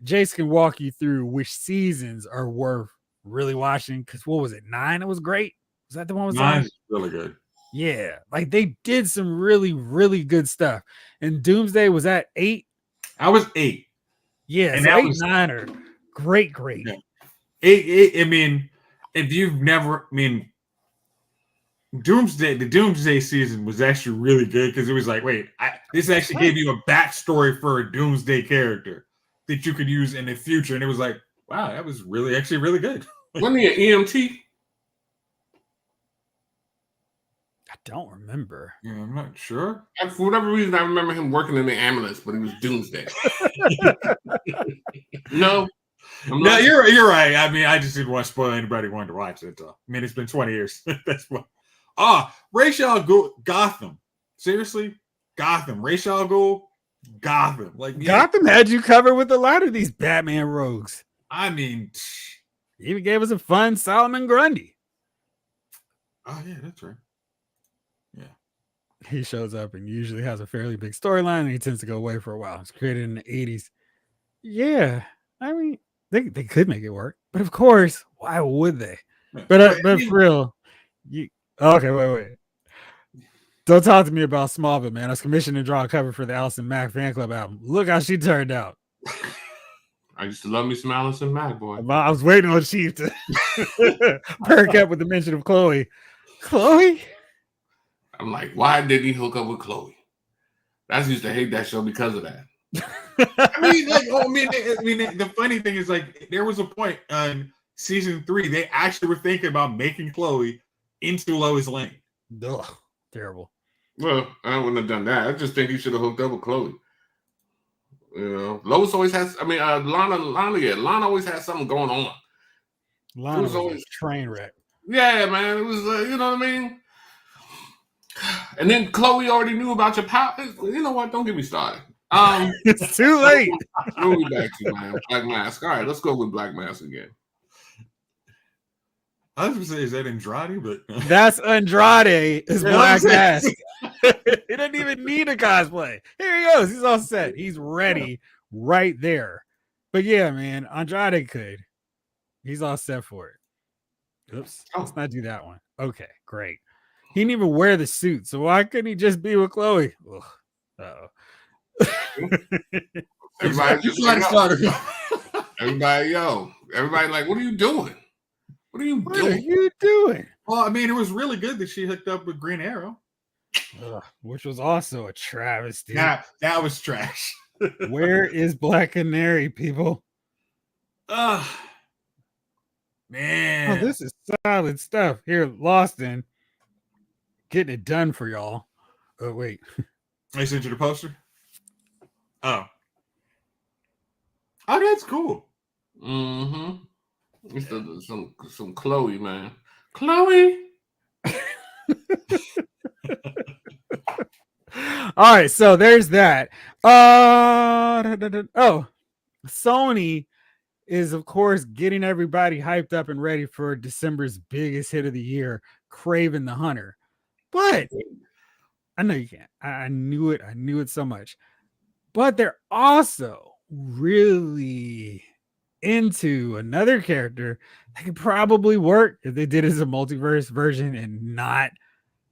Jace can walk you through which seasons are worth really watching. Because what was it, 9? It was great. Was that the one? 9 is really good. Yeah, like they did some really, really good stuff. And Doomsday was at 8. I was 8. Yeah, and so 8 and 9 are great. Yeah. 8, I mean, if you've never, the Doomsday season was actually really good because it was like, wait, this actually gave you a backstory for a Doomsday character that you could use in the future. And it was like, wow, that was actually really good. Wasn't he an EMT? I don't remember. Yeah, I'm not sure. For whatever reason, I remember him working in the ambulance, but he was Doomsday. No. No, you're right. I mean, I just didn't want to spoil anybody who wanted to watch it. I mean, it's been 20 years. That's what. Ra's al Ghul, Gotham. Seriously, Gotham. Ra's al Ghul, Gotham. Like Gotham had you covered with a lot of these Batman rogues. I mean, he even gave us a fun Solomon Grundy. Oh yeah, that's right. Yeah, he shows up and usually has a fairly big storyline, and he tends to go away for a while. It's created in the 80s. Yeah, I mean. They could make it work, but of course, why would they? But for real, wait. Don't talk to me about Smallville, man. I was commissioned to draw a cover for the Allison Mack fan club album. Look how she turned out. I used to love me some Allison Mack, boy. I was waiting on Chief to perk up with the mention of Chloe. Chloe? I'm like, why did he hook up with Chloe? I used to hate that show because of that. The funny thing is, like, there was a point on season 3 they actually were thinking about making Chloe into Lois Lane. Ugh, terrible. Well, I wouldn't have done that. I just think he should have hooked up with Chloe. You know, Lois always has. I mean, Lana always has something going on. Lana was always a train wreck. Yeah, man, it was. You know what I mean. And then Chloe already knew about your power. You know what? Don't get me started. It's too late. We'll be back to Black Mask. All right, let's go with Black Mask again. I was gonna say, is that Andrade? But that's Andrade. Is Black Mask. He doesn't even need a cosplay. Here he goes. He's all set. He's ready right there. But yeah, man, Andrade could. He's all set for it. Oops. Let's not do that one. Okay, great. He didn't even wear the suit, so why couldn't he just be with Chloe? Everybody He's just trying to start it. everybody like, what are you doing? What are you What are doing? you doing? Well, I mean, it was really good that she hooked up with Green Arrow. Which was also a travesty. Yeah, that was trash. Where is Black Canary, people? Man. Oh, this is solid stuff. Here, Lawson, getting it done for y'all. Oh, wait. I sent you the poster? Oh, that's cool. Mm-hmm. It's some Chloe, man. Chloe. All right, so there's that. Sony is, of course, getting everybody hyped up and ready for December's biggest hit of the year, Kraven the Hunter. But I know you can't. I knew it. I knew it so much. But they're also really into another character that could probably work if they did it as a multiverse version and not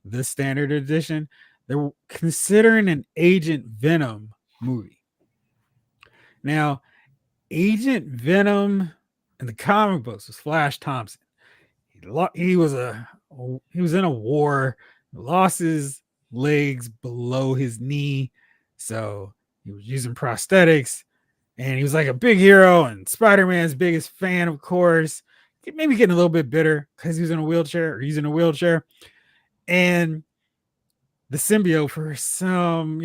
the standard edition. They're considering an Agent Venom movie. Now, Agent Venom in the comic books was Flash Thompson. He was in a war, lost his legs below his knee, so he was using prosthetics, and he was like a big hero and Spider-Man's biggest fan, of course. Maybe getting a little bit bitter because he was in a wheelchair or using a wheelchair, and the symbiote, for some,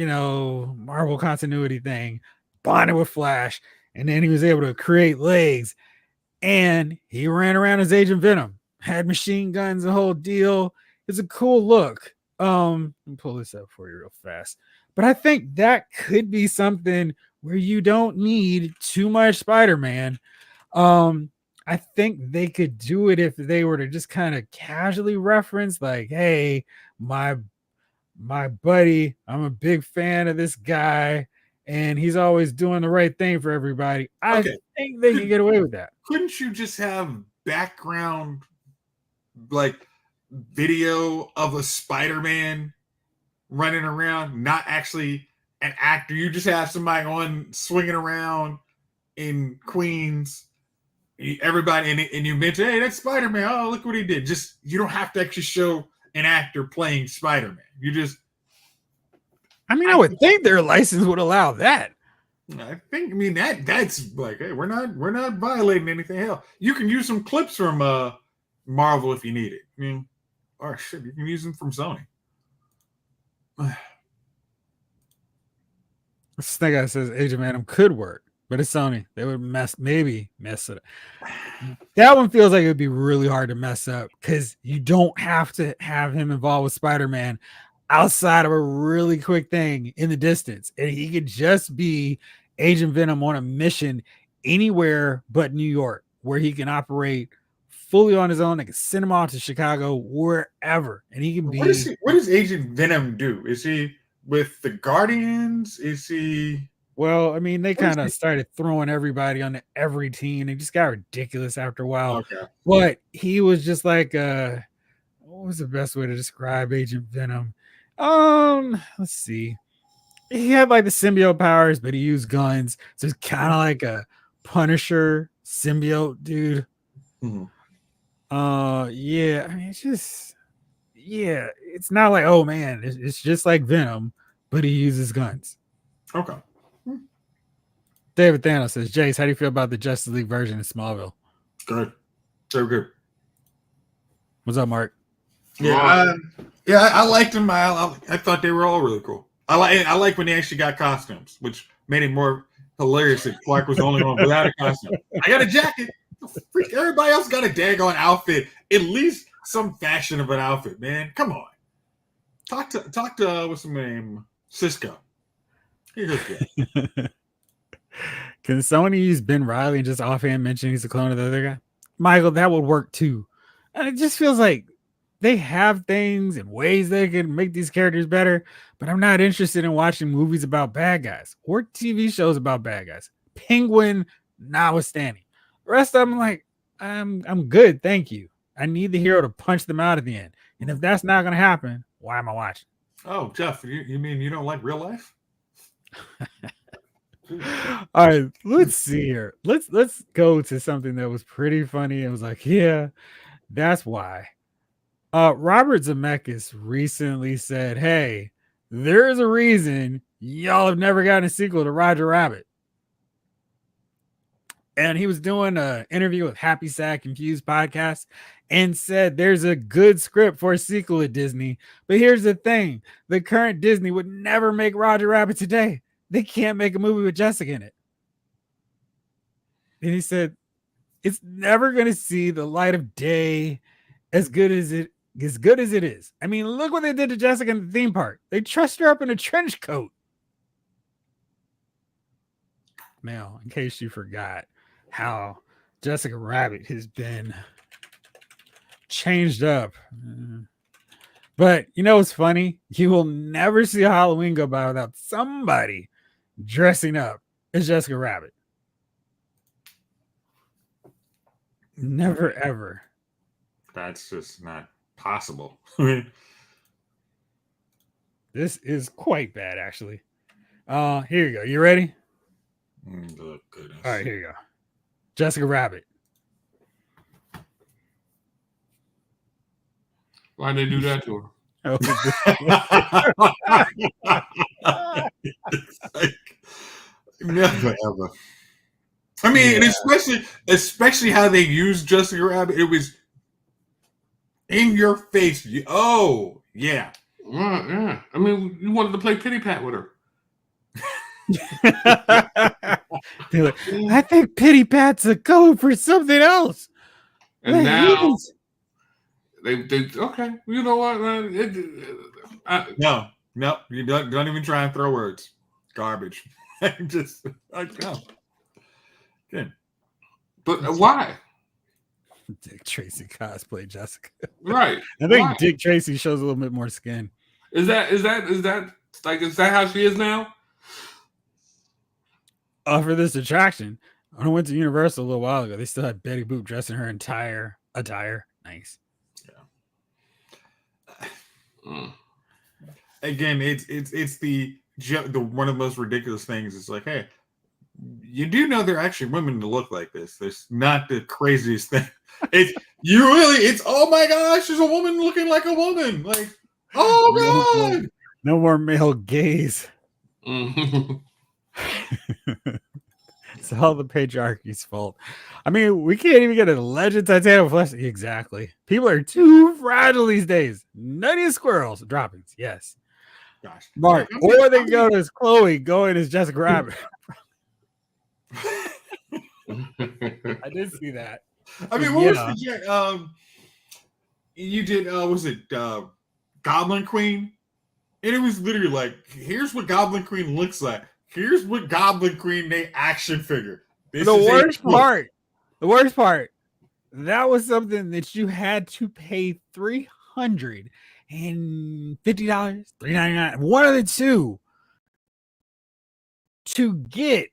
Marvel continuity thing, bonded with Flash, and then he was able to create legs, and he ran around as Agent Venom, had machine guns, the whole deal. It's a cool look. Let me pull this up for you real fast. But I think that could be something where you don't need too much Spider-Man. I think they could do it if they were to just kind of casually reference, like, hey, my buddy, I'm a big fan of this guy, and he's always doing the right thing for everybody. I think they can get away with that. Couldn't you just have background, like, video of a Spider-Man running around, not actually an actor? You just have somebody on swinging around in Queens, everybody, and you mention, hey, that's Spider-Man. Oh, look what he did. Just, you don't have to actually show an actor playing Spider-Man. You just, I would think their license would allow that. That's like, hey, we're not violating anything. Hell, you can use some clips from Marvel if you need it. Or shit, you can use them from Sony. This thing guy says Agent Venom could work, but it's Sony. They would maybe mess it up. That one feels like it would be really hard to mess up because you don't have to have him involved with Spider-Man outside of a really quick thing in the distance. And he could just be Agent Venom on a mission anywhere but New York, where he can operate fully on his own. They can send him off to Chicago, wherever, and he can be. What does Agent Venom do? Is he with the Guardians? Is he? Well, I mean, they kind of started throwing everybody on every team. It just got ridiculous after a while. Okay. But he was just like, what was the best way to describe Agent Venom? Let's see. He had like the symbiote powers, but he used guns. So it's kind of like a Punisher symbiote dude. Mm-hmm. Yeah. I mean, it's not like, oh man, it's just like Venom, but he uses guns. Okay. David Thanos says, Jace, how do you feel about the Justice League version of Smallville? Good. So good. What's up, Mark? Yeah, I liked them. I thought they were all really cool. I like when they actually got costumes, which made it more hilarious that Clark was the only one without a costume. I got a jacket. Freak, everybody else got a daggone outfit. At least some fashion of an outfit, man. Come on. Talk to what's the name? Cisco. Can Sony use Ben Reilly and just offhand mention he's a clone of the other guy? Michael, that would work too. And it just feels like they have things and ways they can make these characters better, but I'm not interested in watching movies about bad guys or TV shows about bad guys. Penguin notwithstanding. The rest of them, like, I'm good, thank you. I need the hero to punch them out at the end. And if that's not gonna happen, why am I watching? Oh, Jeff, you mean you don't like real life? All right, let's see here. Let's go to something that was pretty funny. It was like, yeah, that's why. Robert Zemeckis recently said, "Hey, there is a reason y'all have never gotten a sequel to Roger Rabbit." And he was doing an interview with Happy Sad Confused podcast and said there's a good script for a sequel at Disney. But here's the thing: the current Disney would never make Roger Rabbit today. They can't make a movie with Jessica in it. And he said it's never going to see the light of day as good as it is. I mean, look what they did to Jessica in the theme park. They trussed her up in a trench coat. Now, in case you forgot how Jessica Rabbit has been changed up. But you know what's funny? You will never see a Halloween go by without somebody dressing up as Jessica Rabbit. Never ever. That's just not possible. This is quite bad, actually. Here you go. You ready? Oh, goodness. All right, here you go. Jessica Rabbit. Why'd they do that to her? It's like, never ever. I mean, Yeah. and especially how they used Jessica Rabbit. It was in your face. Oh, yeah. Yeah. I mean, you wanted to play pity pat with her. They're like, I think Pity Pat's a code for something else. And now they okay. You know what, man? No, you don't even try and throw words. Garbage. Just like no. Good. But why? Dick Tracy cosplay Jessica. Right. I think Why? Dick Tracy shows a little bit more skin. Is that how she is now? For this attraction, when I went to Universal a little while ago, they still had Betty Boop dressed in her entire attire. Nice. Mm. Again, it's the one of the most ridiculous things. It's like, hey, you do know there are actually women to look like this. There's not the craziest thing. It's oh my gosh, there's a woman looking like a woman. Like, oh god. No more male gaze. Mm. It's all the patriarchy's fault. I mean, we can't even get a Legend Titanium flesh. Exactly. People are too fragile these days. Nutty squirrels droppings. Yes. Gosh. Mark. Or they go as Chloe, going as Jessica Rabbit. I did see that. I mean, what was the you did was it Goblin Queen? And it was literally like, here's what Goblin Queen looks like. Here's what Goblin Queen they action figure. The worst part, that was something that you had to pay $350, $399, one of the two to get.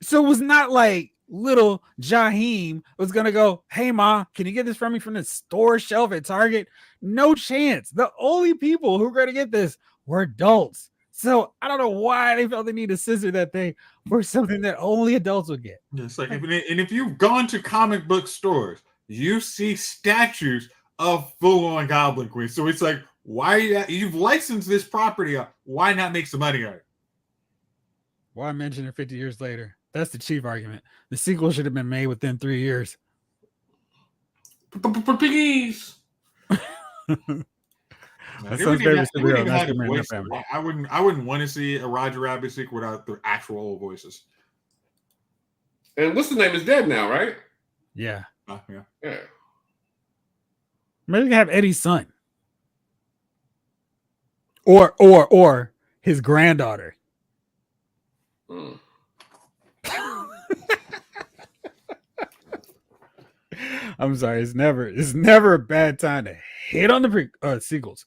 So it was not like little Jaheim was gonna go, hey ma, can you get this from me from the store shelf at Target? No chance. The only people who were gonna get this were adults. So I don't know why they felt the need to scissor that thing for something that only adults would get. It's like, if you've gone to comic book stores, you see statues of full-on Goblin Queen. So it's like, why you've licensed this property up? Why not make some money on it? Why mention it 50 years later? That's the chief argument. The sequel should have been made within 3 years. Piggies. That's my favorite superhero. I wouldn't want to see a Roger Rabbit sequel without the actual old voices. And what's the name is dead now, right? Yeah. Yeah. Maybe we can have Eddie's son. Or his granddaughter. Mm. I'm sorry. It's never a bad time to hit on the sequels.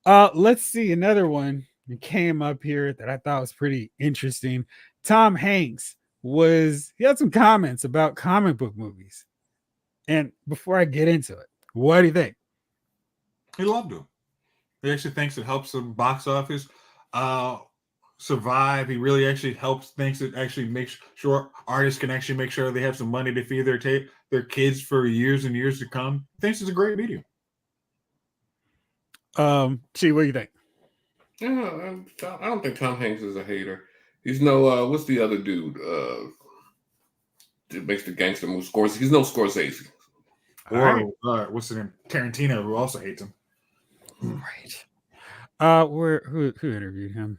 Let's see another one that came up here that I thought was pretty interesting. Tom Hanks he had some comments about comic book movies. And before I get into it, what do you think? He loved him. He actually thinks it helps the box office survive. He really actually thinks it actually makes sure artists can actually make sure they have some money to feed their kids for years and years to come. He thinks it's a great medium. Chi, what do you think? Yeah, I don't think Tom Hanks is a hater. He's no what's the other dude? That makes the gangster move. Scorsese. He's no Scorsese. Or what's the name? Tarantino, who also hates him. Right. Who interviewed him?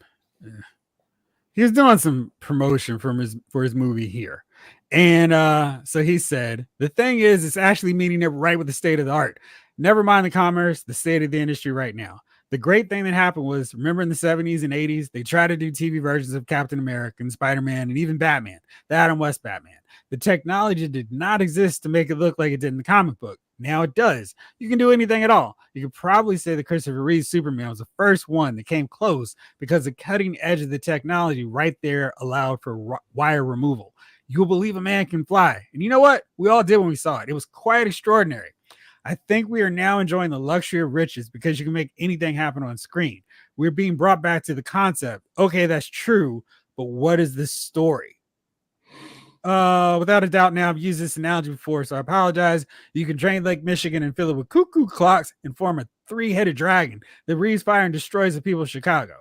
He was doing some promotion for his movie here. And so he said, the thing is, it's actually meeting it right with the state of the art. Never mind the commerce, the state of the industry right now. The great thing that happened was, remember in the 70s and 80s, they tried to do TV versions of Captain America and Spider-Man and even Batman, the Adam West Batman. The technology did not exist to make it look like it did in the comic book. Now it does. You can do anything at all. You could probably say that Christopher Reeve's Superman was the first one that came close because the cutting edge of the technology right there allowed for wire removal. You'll believe a man can fly. And you know what? We all did when we saw it. It was quite extraordinary. I think we are now enjoying the luxury of riches because you can make anything happen on screen. We're being brought back to the concept. Okay, that's true, but what is the story? Without a doubt, now I've used this analogy before, so I apologize. You can drain Lake Michigan and fill it with cuckoo clocks and form a three-headed dragon that breathes fire and destroys the people of Chicago.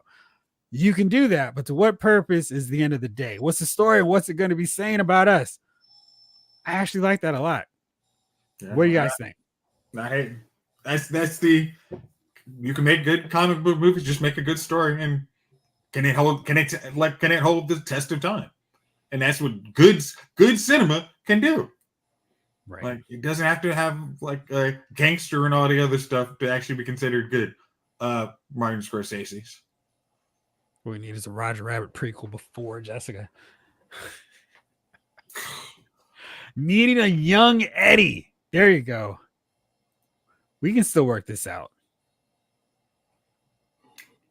You can do that, but to what purpose is the end of the day? What's the story and what's it going to be saying about us? I actually like that a lot. Yeah, what do you guys think? That's the you can make good comic book movies, just make a good story, and can it hold the test of time? And that's what good cinema can do. Right. Like, it doesn't have to have like a gangster and all the other stuff to actually be considered good. Martin Scorsese's. What we need is a Roger Rabbit prequel before Jessica. Meeting a young Eddie. There you go. We can still work this out.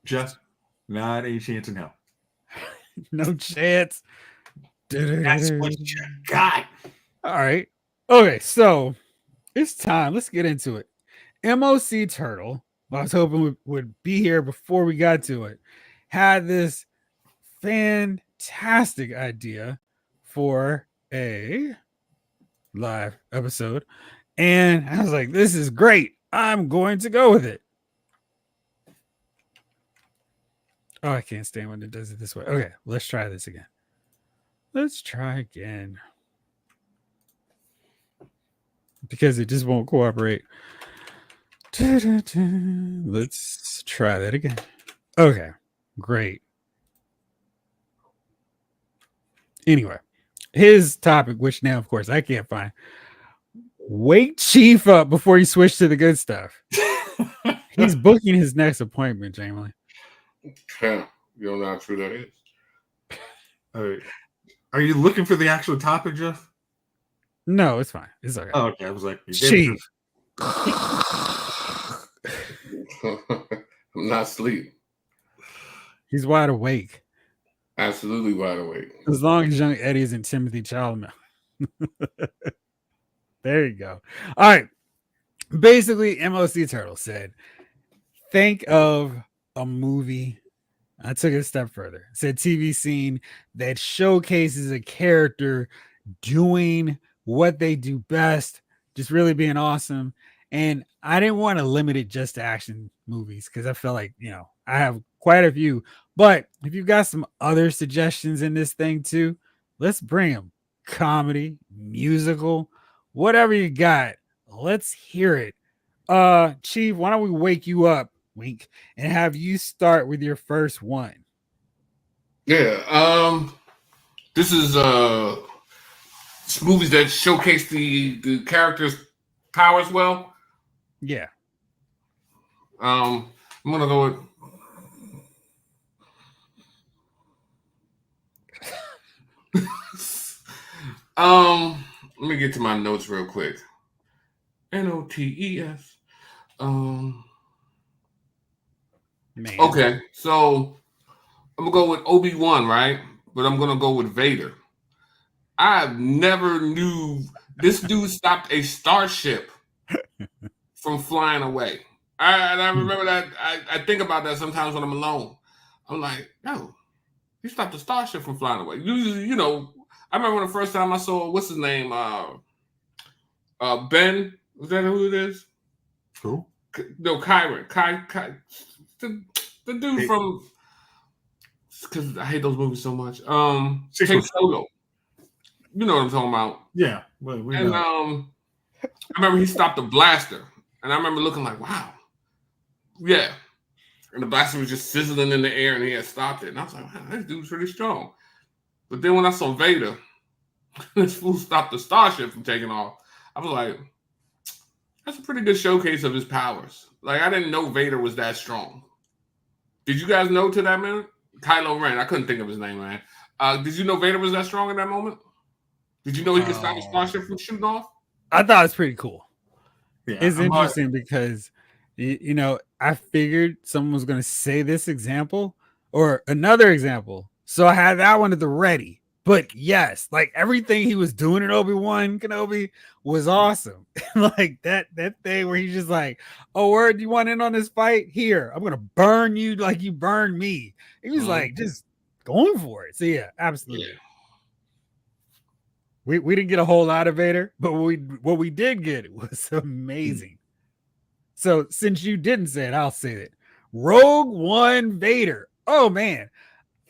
Just not a chance in hell. No chance. That's what you got. All right. Okay, so it's time. Let's get into it. MOC Turtle, I was hoping would be here before we got to it, had this fantastic idea for a live episode. And I was like, this is great. I'm going to go with it. Oh, I can't stand when it does it this way. Okay, let's try this again. Let's try again. Because it just won't cooperate. Let's try that again. Okay, great. Anyway, his topic, which now, of course, I can't find. Wake Chief up before you switch to the good stuff. He's booking his next appointment, Jamie. Yeah, you don't know how true that is. Are you looking for the actual topic, Jeff? No, it's fine. It's okay. Oh, okay. I was like, Chief. I'm not asleep. He's wide awake. Absolutely wide awake. As long as young Eddie is in Timothy Chalamet. There you go. All right. Basically, MOC Turtle said, think of a movie. I took it a step further. Said TV scene that showcases a character doing what they do best, just really being awesome. And I didn't want to limit it just to action movies because I felt like, I have quite a few. But if you've got some other suggestions in this thing too, let's bring them. Comedy, musical, whatever you got. Let's hear it. Chief, why don't we wake you up, wink, and have you start with your first one? Yeah. This is movies that showcase the characters' powers well. Yeah. I'm gonna go with let me get to my notes real quick. NOTES. Man. Okay, so I'm gonna go with Obi-Wan, right? But I'm gonna go with Vader. I never knew this dude stopped a starship from flying away. I remember that. I think about that sometimes when I'm alone. I'm like, no, you stopped the starship from flying away. You know, I remember the first time I saw what's his name, Ben. Was that who it is? Who? No, Kyron. The dude Hey. from. Because I hate those movies so much. Six Take Foot- Solo. You know what I'm talking about. Yeah. Well, we And know. I remember he stopped the blaster, and I remember looking like, wow, yeah. And the blaster was just sizzling in the air, and he had stopped it. And I was like, wow, this dude's pretty strong. But then when I saw Vader, this fool stopped the starship from taking off. I was like, that's a pretty good showcase of his powers. Like, I didn't know Vader was that strong. Did you guys know to that minute? Kylo Ren. I couldn't think of his name, man. Did you know Vader was that strong in that moment? Did you know he could stop a starship from shooting off? I thought it was pretty cool. Yeah, It's interesting because, you know, I figured someone was going to say this example or another example. So I had that one at the ready. But yes, like everything he was doing in Obi-Wan Kenobi was awesome. Like that thing where he's just like, oh, word, you want in on this fight? Here, I'm gonna burn you like you burned me. He was like just going for it. So yeah, absolutely. Yeah. We didn't get a whole lot of Vader, but what we did get was amazing. So since you didn't say it, I'll say it. Rogue One Vader. Oh man.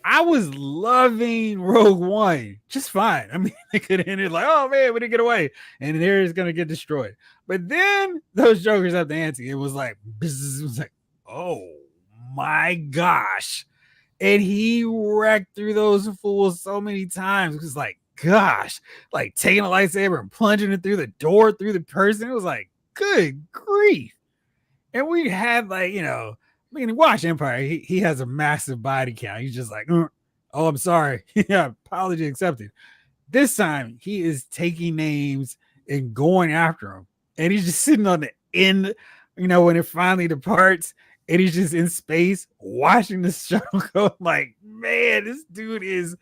I was loving Rogue One just fine. I mean, it could have ended like, oh man, we didn't get away, and here it's gonna get destroyed. But then those jokers up the ante. It was like, oh my gosh, and he wrecked through those fools so many times. It was like, gosh, like taking a lightsaber and plunging it through the door, through the person. It was like, good grief. And we had like, you know, I mean, watch Empire. He has a massive body count. He's just like, oh, I'm sorry. Yeah, apology accepted. This time he is taking names and going after him. And he's just sitting on the end, you know, when it finally departs, and he's just in space watching the shuttle go. Like, man, this dude is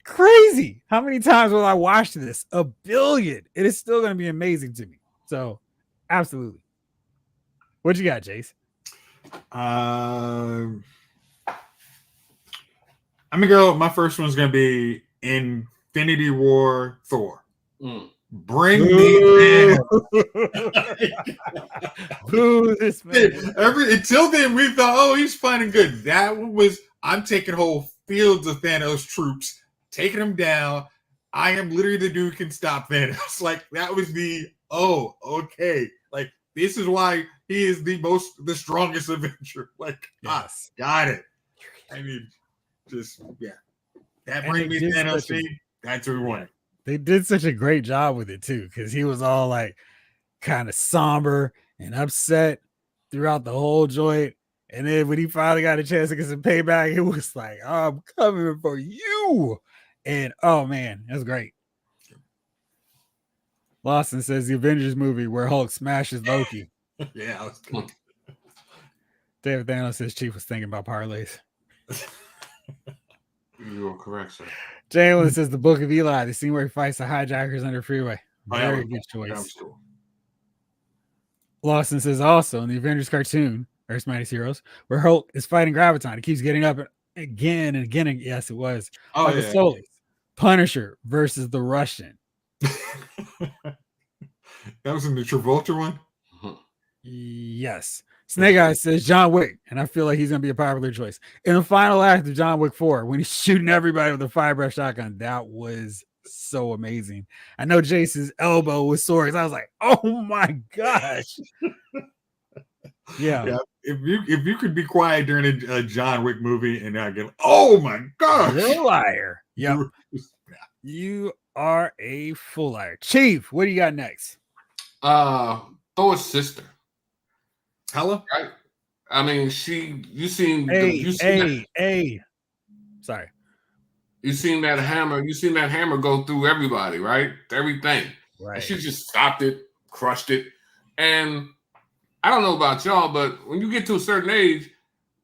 crazy. How many times will I watch this? A billion. It is still going to be amazing to me. So, absolutely. What you got, Jace? I'm gonna go. My first one's gonna be Infinity War Thor. Bring me Boo this man. Until then, we thought, oh, he's fighting good. That one was, I'm taking whole fields of Thanos troops, taking them down. I am literally the dude who can stop Thanos. Like, that was oh, okay. Like, this is why he is the strongest Avenger. Like, yes. Got it. I mean, just, yeah. That brings me Thanos scene. That's what we wanted. They did such a great job with it too, because he was all like kind of somber and upset throughout the whole joint. And then when he finally got a chance to get some payback, it was like, I'm coming for you. And oh man, that's great. Lawson says the Avengers movie where Hulk smashes Loki. Yeah, that was good. David Thanos says Chief was thinking about parlays. You are correct, sir. Jalen says the Book of Eli, the scene where he fights the hijackers under freeway. Very good choice. Lawson says also in the Avengers cartoon, Earth's Mightiest Heroes, where Hulk is fighting Graviton. He keeps getting up again and again. Yes, it was. Oh, yeah. Solis. Punisher versus the Russian. That was in the Travolta one? Yes. Snake Eyes says John Wick, and I feel like he's going to be a popular choice. In the final act of John Wick 4, when he's shooting everybody with a fire-breath shotgun, that was so amazing. I know Jason's elbow was sore because I was like, oh my gosh. Yeah. If you could be quiet during a John Wick movie and not get, oh my gosh. You're a liar. Yep. You are a full liar. Chief, what do you got next? Thor's sister. Hella? Right? I mean, you seen Sorry. You seen that hammer go through everybody, right? Everything. Right. And she just stopped it, crushed it. And I don't know about y'all, but when you get to a certain age,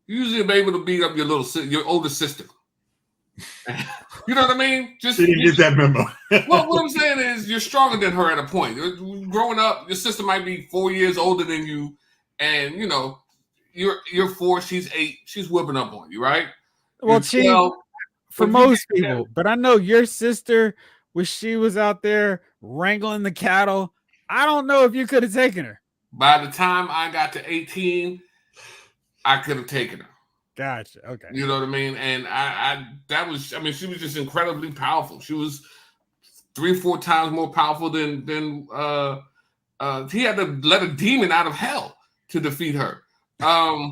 you usually be able to beat up your older sister. You know what I mean? She didn't get that memo. What I'm saying is you're stronger than her at a point. Growing up, your sister might be 4 years older than you, and you're 4, she's 8, she's whipping up on you, right? Well, You're 12, for but most people, but I know your sister, when she was out there wrangling the cattle, I don't know if you could have taken her. By the time I got to 18, I could have taken her. Gotcha. Okay. You know what I mean? And she was just incredibly powerful. She was 3-4 times more powerful than he had to let a demon out of hell to defeat her. You know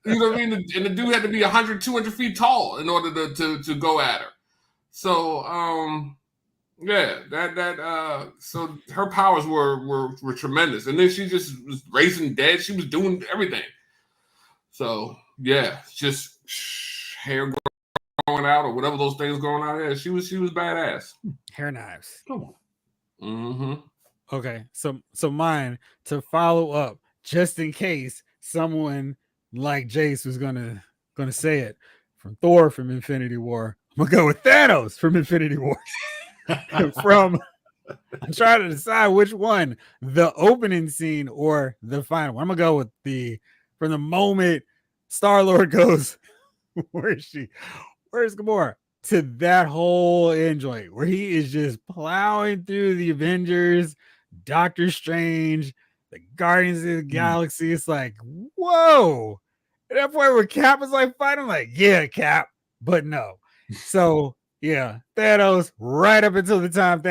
what I mean? And the dude had to be 100, 200 feet tall in order to go at her. So so her powers were tremendous. And then she just was raising dead. She was doing everything. So yeah, just hair growing out or whatever those things growing out there. She was badass. Hair knives. Come on. Mm-hmm. Okay, so mine, to follow up, just in case someone like Jace was gonna say it, from Thor from Infinity War, I'm gonna go with Thanos from Infinity War. I'm trying to decide which one, the opening scene or the final one. I'm gonna go with from the moment Star-Lord goes, where is she? Where's Gamora? To that whole end joint where he is just plowing through the Avengers, Doctor Strange, the Guardians of the Galaxy. It's like, whoa. At that point where Cap is like fighting, I'm like, yeah, Cap, but no. So yeah, Thanos, right up until the time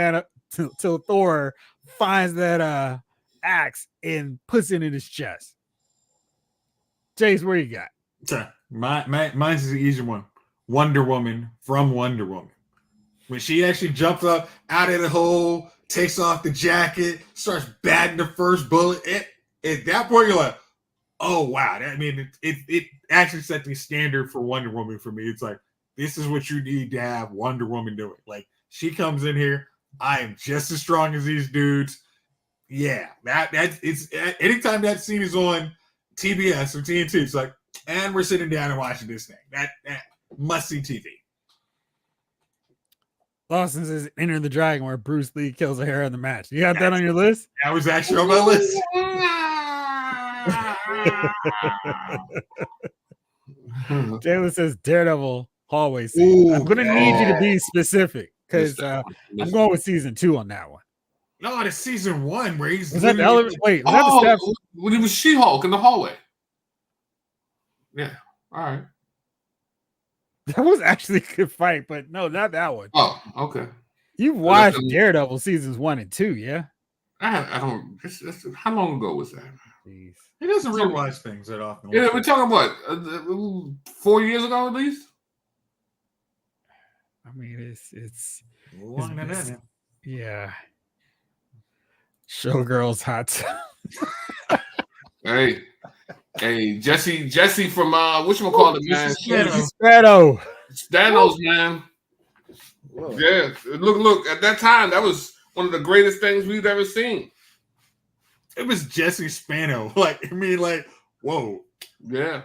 till Thor finds that axe and puts it in his chest. Jace, where you got? Sorry. Mine's the easy one. Wonder Woman from Wonder Woman. When she actually jumps up out of the hole, takes off the jacket, starts batting the first bullet. At that point, you're like, oh, wow. It actually set the standard for Wonder Woman for me. It's like, this is what you need to have Wonder Woman do it. Like, she comes in here, I am just as strong as these dudes. Yeah, it's anytime that scene is on TBS or TNT, it's like, and we're sitting down and watching this thing. That must see TV. Lawson says Enter the Dragon, where Bruce Lee kills a hero in the match. You got that on your list? That was actually on my list. Jalen says Daredevil hallway scene. Ooh, I'm gonna need you to be specific because I'm going with season 2 on that one. No, it's season 1 where he's was that the elevator? Wait, was that the steps? When he was She-Hulk in the hallway. Yeah. All right. That was actually a good fight, but no, not that one. Oh, okay. You've watched Daredevil seasons 1 and 2, yeah? I don't. How long ago was that? Jeez. He doesn't rewatch things that often. Yeah, we're talking what 4 years ago at least. I mean, it's longer than that. Yeah. Showgirls hot. Hey, Jesse from whatchamacallit, man? Spanos, man. Whoa. Yeah, look. At that time, that was one of the greatest things we've ever seen. It was Jesse Spano. Whoa. Yeah.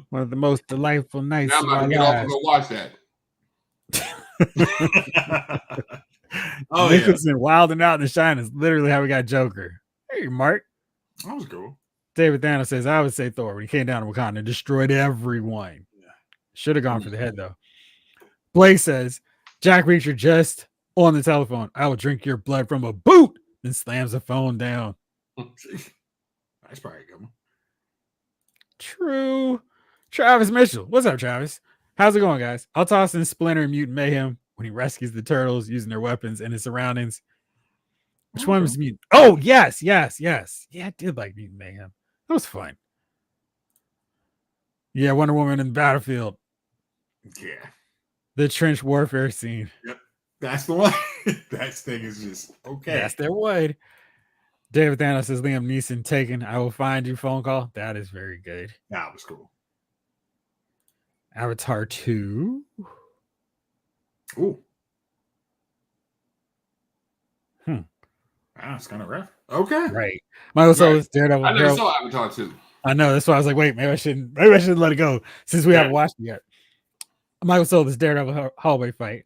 One of the most delightful nights. Now I'm about to get off and go watch that. Nicholson wilding out in the shine is literally how we got Joker. Hey, Mark. That was cool. David Thanos says, I would say Thor when he came down to Wakanda and destroyed everyone. Yeah. Should have gone for the head, though. Blake says, Jack Reacher just on the telephone. I will drink your blood from a boot. Then slams the phone down. That's probably a good one. True. Travis Mitchell. What's up, Travis? How's it going, guys? I'll toss in Splinter and Mutant Mayhem when he rescues the turtles using their weapons and his surroundings. Which one was Mutant? Oh, yes. Yeah, I did like Mutant Mayhem. That was fun. Yeah, Wonder Woman in the battlefield. Yeah. The trench warfare scene. Yep. That's the one. That thing is just okay. That's their word. David Thanos says Liam Neeson taken. I will find you phone call. That is very good. That was cool. Avatar 2. Ooh. It's kind of rough. Okay. Right. Michael Solis, Daredevil. I never saw Avatar 2. I know. That's why I was like, wait, maybe I shouldn't let it go since we haven't watched it yet. Michael Solis, Daredevil hallway fight.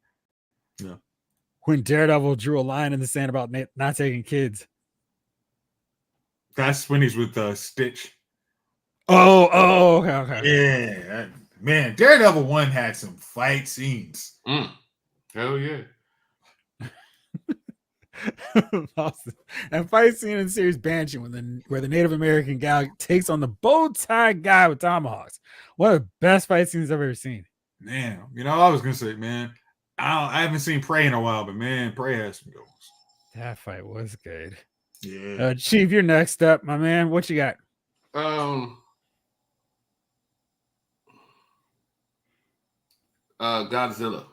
Yeah. When Daredevil drew a line in the sand about not taking kids. That's when he's with Stitch. Okay. Yeah, man. Daredevil 1 had some fight scenes. Hell yeah. Awesome. And fight scene in the series Banshee where the Native American guy takes on the bow tie guy with tomahawks. One of the best fight scenes I've ever seen. Man, I was gonna say, man, I haven't seen Prey in a while, but man, Prey has some goals. That fight was good. Yeah. Chief, you're next up, my man. What you got? Godzilla.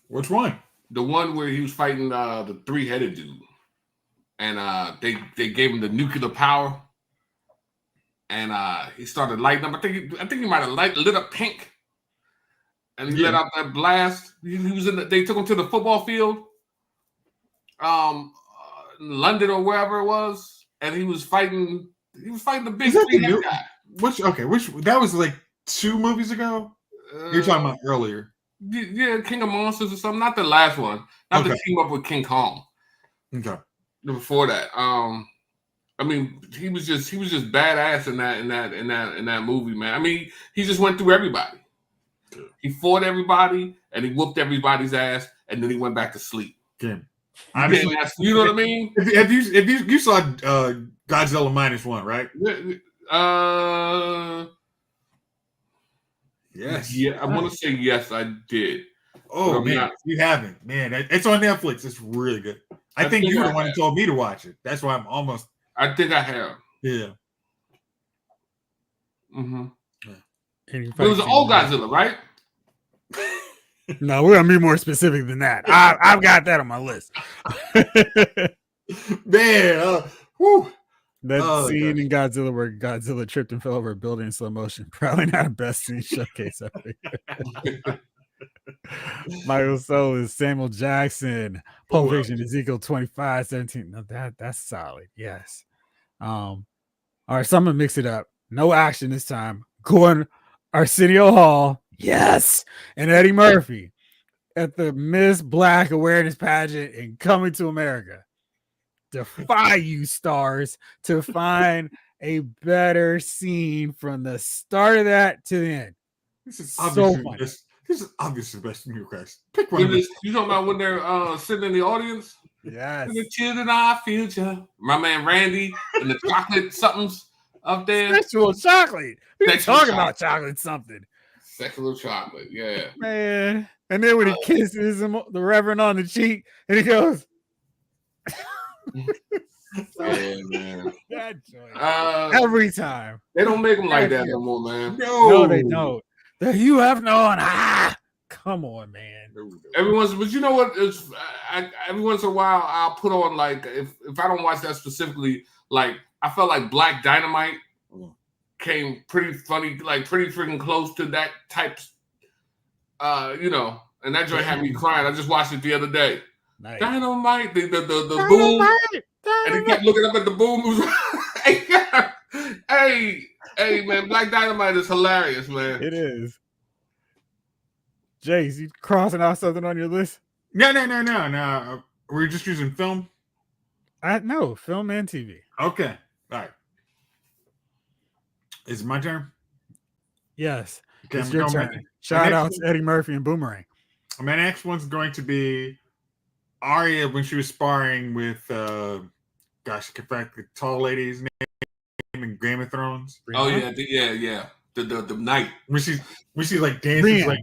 Which one? The one where he was fighting the 3-headed dude, and they gave him the nuclear power, and he started lighting up. I think he might have lit up pink, and he let out that blast. He was they took him to the football field, London or wherever it was, and he was fighting. He was fighting the big 3-headed guy. Which that was like 2 movies ago. You're talking about earlier. Yeah, King of Monsters or something. Not the last one. Not the team up with King Kong. Okay. Before that, I mean, he was just badass in that movie, man. I mean, he just went through everybody. Good. He fought everybody and he whooped everybody's ass, and then he went back to sleep. Okay. You know what I mean? If you saw Godzilla -1, right? Yes. Yeah, I want to say yes, I did. Oh man, you haven't, man. It's on Netflix. It's really good. I think you were the one who told me to watch it. That's why I'm almost. I think I have. Yeah. Mm-hmm. Yeah. It was an old Godzilla, right? No, we're gonna be more specific than that. I've got that on my list. Man, that scene in Godzilla where Godzilla tripped and fell over a building in slow motion. Probably not a best scene showcase ever. Michael Solis, Samuel Jackson, Pulp Fiction, Ezekiel 25:17. No, that's solid. Yes. All right, so I'm gonna mix it up. No action this time. Gordon Arsenio Hall, yes, and Eddie Murphy at the Miss Black Awareness Pageant in Coming to America. Defy you, stars, to find a better scene from the start of that to the end. This is so funny. This is obviously the best new Christ. Pick one. You talking about when they're sitting in the audience? Yes. The children of our future. My man Randy and the chocolate somethings up there. Sexual chocolate. We're talking about chocolate something. Sexual chocolate, yeah. Man. And then when he kisses him, the Reverend on the cheek, and he goes. Yeah, man. That joint. Every time. They don't make them like that no more, man. No, they don't. You have known. Come on, man. But you know what? Every once in a while, I'll put on like if I don't watch that specifically, like I felt like Black Dynamite came pretty funny, like pretty freaking close to that type. And that joint had me crying. I just watched it the other day. Nice. Dynamite, the boom, Dynamite. And he kept looking up at the boom. hey, man, Black Dynamite is hilarious, man. It is. Jace, you crossing out something on your list? No. We're just using film? No, film and TV. Okay. All right. Is it my turn? Yes. Okay, it's your turn. Shout out to Eddie Murphy and Boomerang. My next one's going to be Arya when she was sparring with, I can find the tall lady's name in Game of Thrones. Oh, yeah. The night when she's like dancing, like,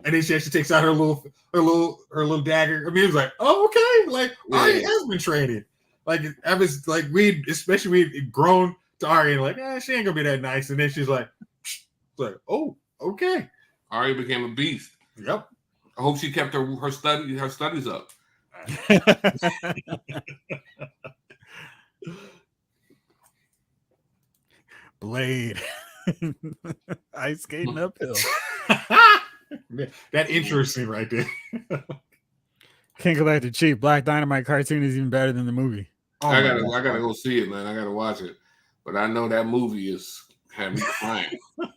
and then she actually takes out her little dagger. I mean, it was like, oh, okay, like Arya has been traded. Like I was like we'd grown to Arya, like she ain't gonna be that nice, and then she's like, oh, okay. Arya became a beast. Yep. I hope she kept her studies up. Blade. Ice skating uphill. That interesting right there. King Collector Chief, Black Dynamite cartoon is even better than the movie. I gotta go see it, man. I gotta watch it. But I know that movie had me crying. I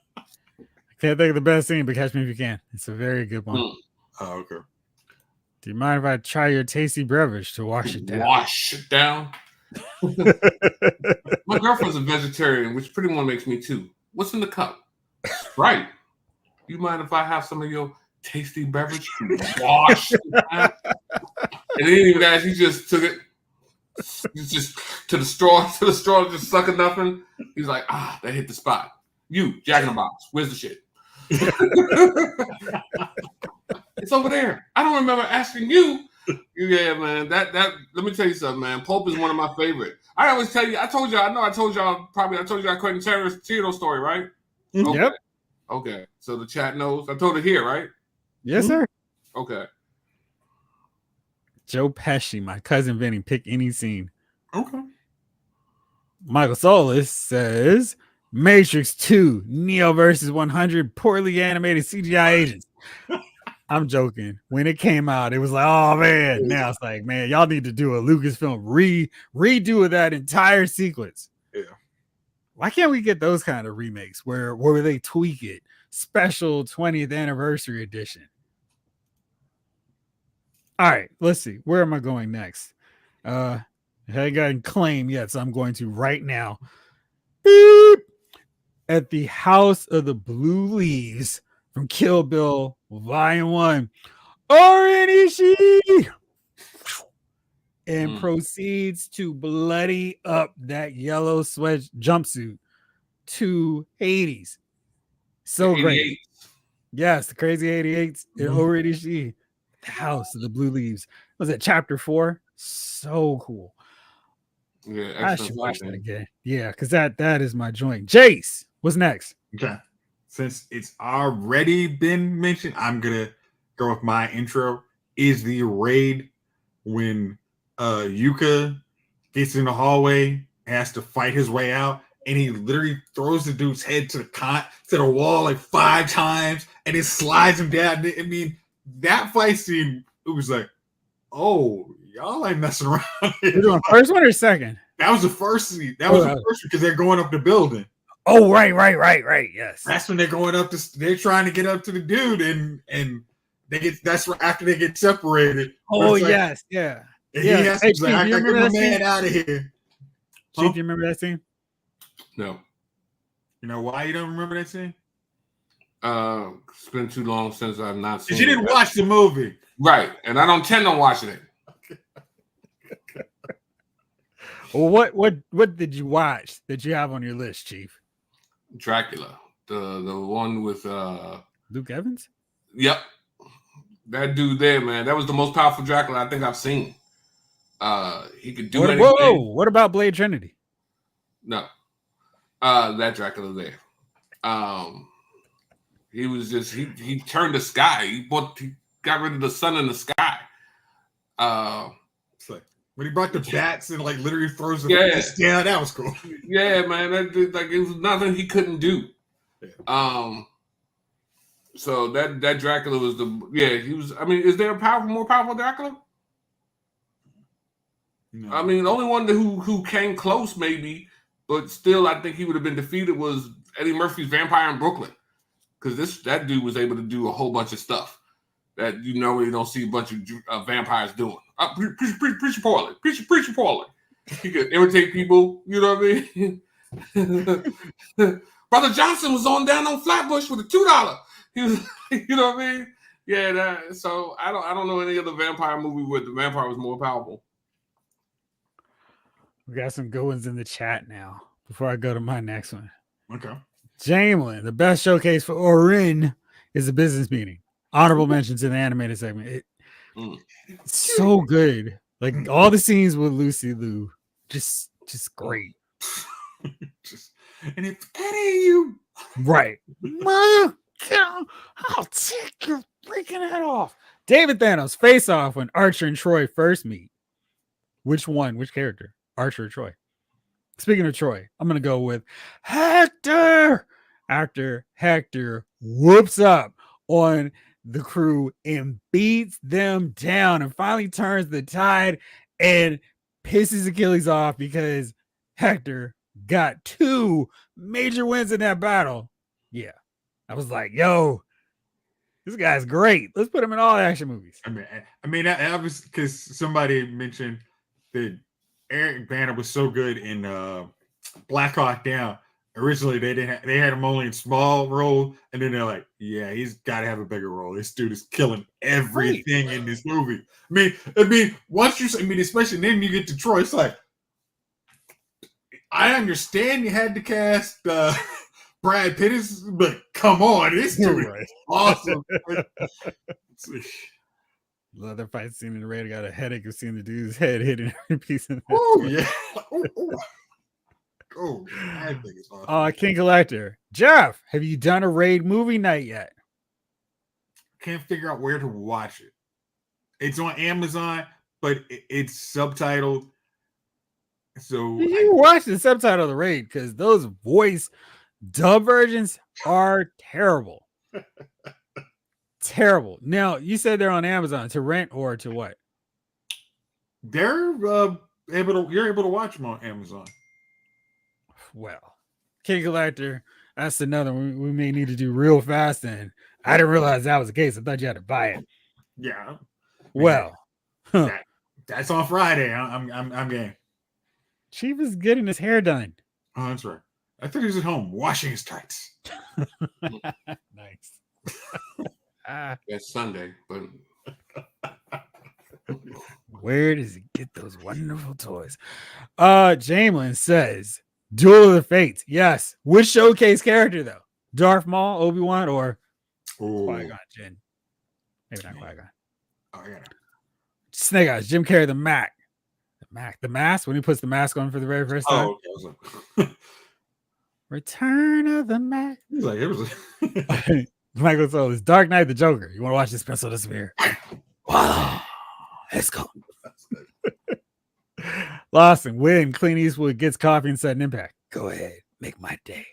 can't think of the best scene, but catch me if you can. It's a very good one. Oh, okay. Do you mind if I try your tasty beverage to wash it down? Wash it down? My girlfriend's a vegetarian, which pretty much makes me too. What's in the cup? Sprite. You mind if I have some of your tasty beverage? Wash. And he didn't even ask. He just took it. He's just to the straw, just sucking nothing. He's like, that hit the spot. You, Jack in the Box. Where's the shit? It's over there. I don't remember asking you. Yeah, man. That let me tell you something, man. Pulp is one of my favorite. I always tell you, I told y'all Quentin Tarantino story, right? Okay. Yep. Okay. So the chat knows. I told it here, right? Yes, sir. Okay. Joe Pesci, my cousin Vinny, pick any scene. Okay. Michael Solis says Matrix 2, Neo versus 100 poorly animated CGI agents. I'm joking. When it came out, it was like, oh man. Now it's like, man, y'all need to do a Lucasfilm redo of that entire sequence. Yeah. Why can't we get those kind of remakes where they tweak it? Special 20th anniversary edition. All right, let's see. Where am I going next? I haven't gotten claim yet, so I'm going to right now. Beep! At the House of the Blue Leaves from Kill Bill Volume 1. Oren Ishii! And proceeds to bloody up that yellow sweat jumpsuit to Hades. So great. Yes, the crazy 88s and Oren Ishii. The House of the Blue Leaves. Was it chapter 4? So cool. Yeah, I should watch that again. Yeah, because that is my joint. Jace, what's next? Okay. Since it's already been mentioned, I'm gonna go with my intro. Is the raid when Yuka gets in the hallway and has to fight his way out, and he literally throws the dude's head to the wall like 5 times, and it slides him down. I mean, that fight scene, it was like, oh, y'all ain't messing around. You're doing first one or second? That was the first scene. That was the first because they're going up the building. Oh, right. Yes. That's when they're going up they're trying to get up to the dude, and that's right after they get separated. Oh, yes, yeah. And he has to like, I got get my man out of here. Chief, do you remember that scene? No. You know why you don't remember that scene? It's been too long since I've not seen it. You didn't watch the movie. Right. And I don't intend on watching it. Well, what did you watch that you have on your list, Chief? Dracula. The one with Luke Evans? Yep. That dude there, man. That was the most powerful Dracula I think I've seen. He could do anything. Whoa, what about Blade Trinity? No. That Dracula there. He was just he turned the sky. He got rid of the sun in the sky. It's like when he brought the bats and like literally throws the fist down, that was cool. Yeah, man. That it was nothing he couldn't do. Yeah. So that Dracula was he was. I mean, is there a more powerful Dracula? No. I mean, the only one who came close, maybe, but still, I think he would have been defeated was Eddie Murphy's Vampire in Brooklyn, because that dude was able to do a whole bunch of stuff that you don't see a bunch of vampires doing. Preach poorly. He could imitate people. You know what I mean? Brother Johnson was down on Flatbush with a $2. He was, you know what I mean? Yeah. So I don't know any other vampire movie where the vampire was more powerful. We got some good ones in the chat now. Before I go to my next one. Okay. Jamelin, the best showcase for Orin is a business meeting. Honorable mentions in the animated segment. It's so good. Like all the scenes with Lucy Liu, just great. And if Eddie, you right. I'll take your freaking head off. David Thanos face off when Archer and Troy first meet. Which one? Which character? Archer or Troy? Speaking of Troy, I'm gonna go with Hector. After Hector whoops up on the crew and beats them down and finally turns the tide and pisses Achilles off because Hector got 2 major wins in that battle. Yeah. I was like, yo, this guy's great. Let's put him in all action movies. I mean, that was because somebody mentioned that Eric Banner was so good in Black Hawk Down. Originally, they had him only in small role, and then they're like, "Yeah, he's got to have a bigger role. This dude is killing everything in this movie." I mean, especially then you get to Troy. It's like, I understand you had to cast Brad Pitt, but come on, this dude is awesome. Another fight scene in the raid. I got a headache of seeing the dude's head hitting every piece of Oh yeah. Oh, I think it's awesome. King Collector. Jeff, have you done a raid movie night yet? Can't figure out where to watch it. It's on Amazon, but it's subtitled. So you watch the subtitle of the raid because those voice dub versions are terrible. Terrible. Now, you said they're on Amazon to rent or to what? They're you're able to watch them on Amazon. Well, King Collector, that's another one we may need to do real fast. And I didn't realize that was the case. I thought you had to buy it. Yeah. Well, that's on Friday. I'm game. Chief is getting his hair done. Oh, that's right. I thought he was at home washing his tights. Nice. That's Sunday, but where does he get those wonderful toys? Jamelin says Duel of the Fates. Yes. Which showcase character though? Darth Maul, Obi-Wan, or Qui-Gon Jinn? Maybe not Qui-Gon. Oh, I got it. Snake Eyes, Jim Carrey, the mask when he puts the mask on for the very first time. Oh, okay. Return of the Mac. He's like, it was Michael Solis, Dark Knight, the Joker. You want to watch this pencil disappear? Wow. Let's go. Lawson, when Clint Eastwood gets coffee and sudden impact. Go ahead. Make my day.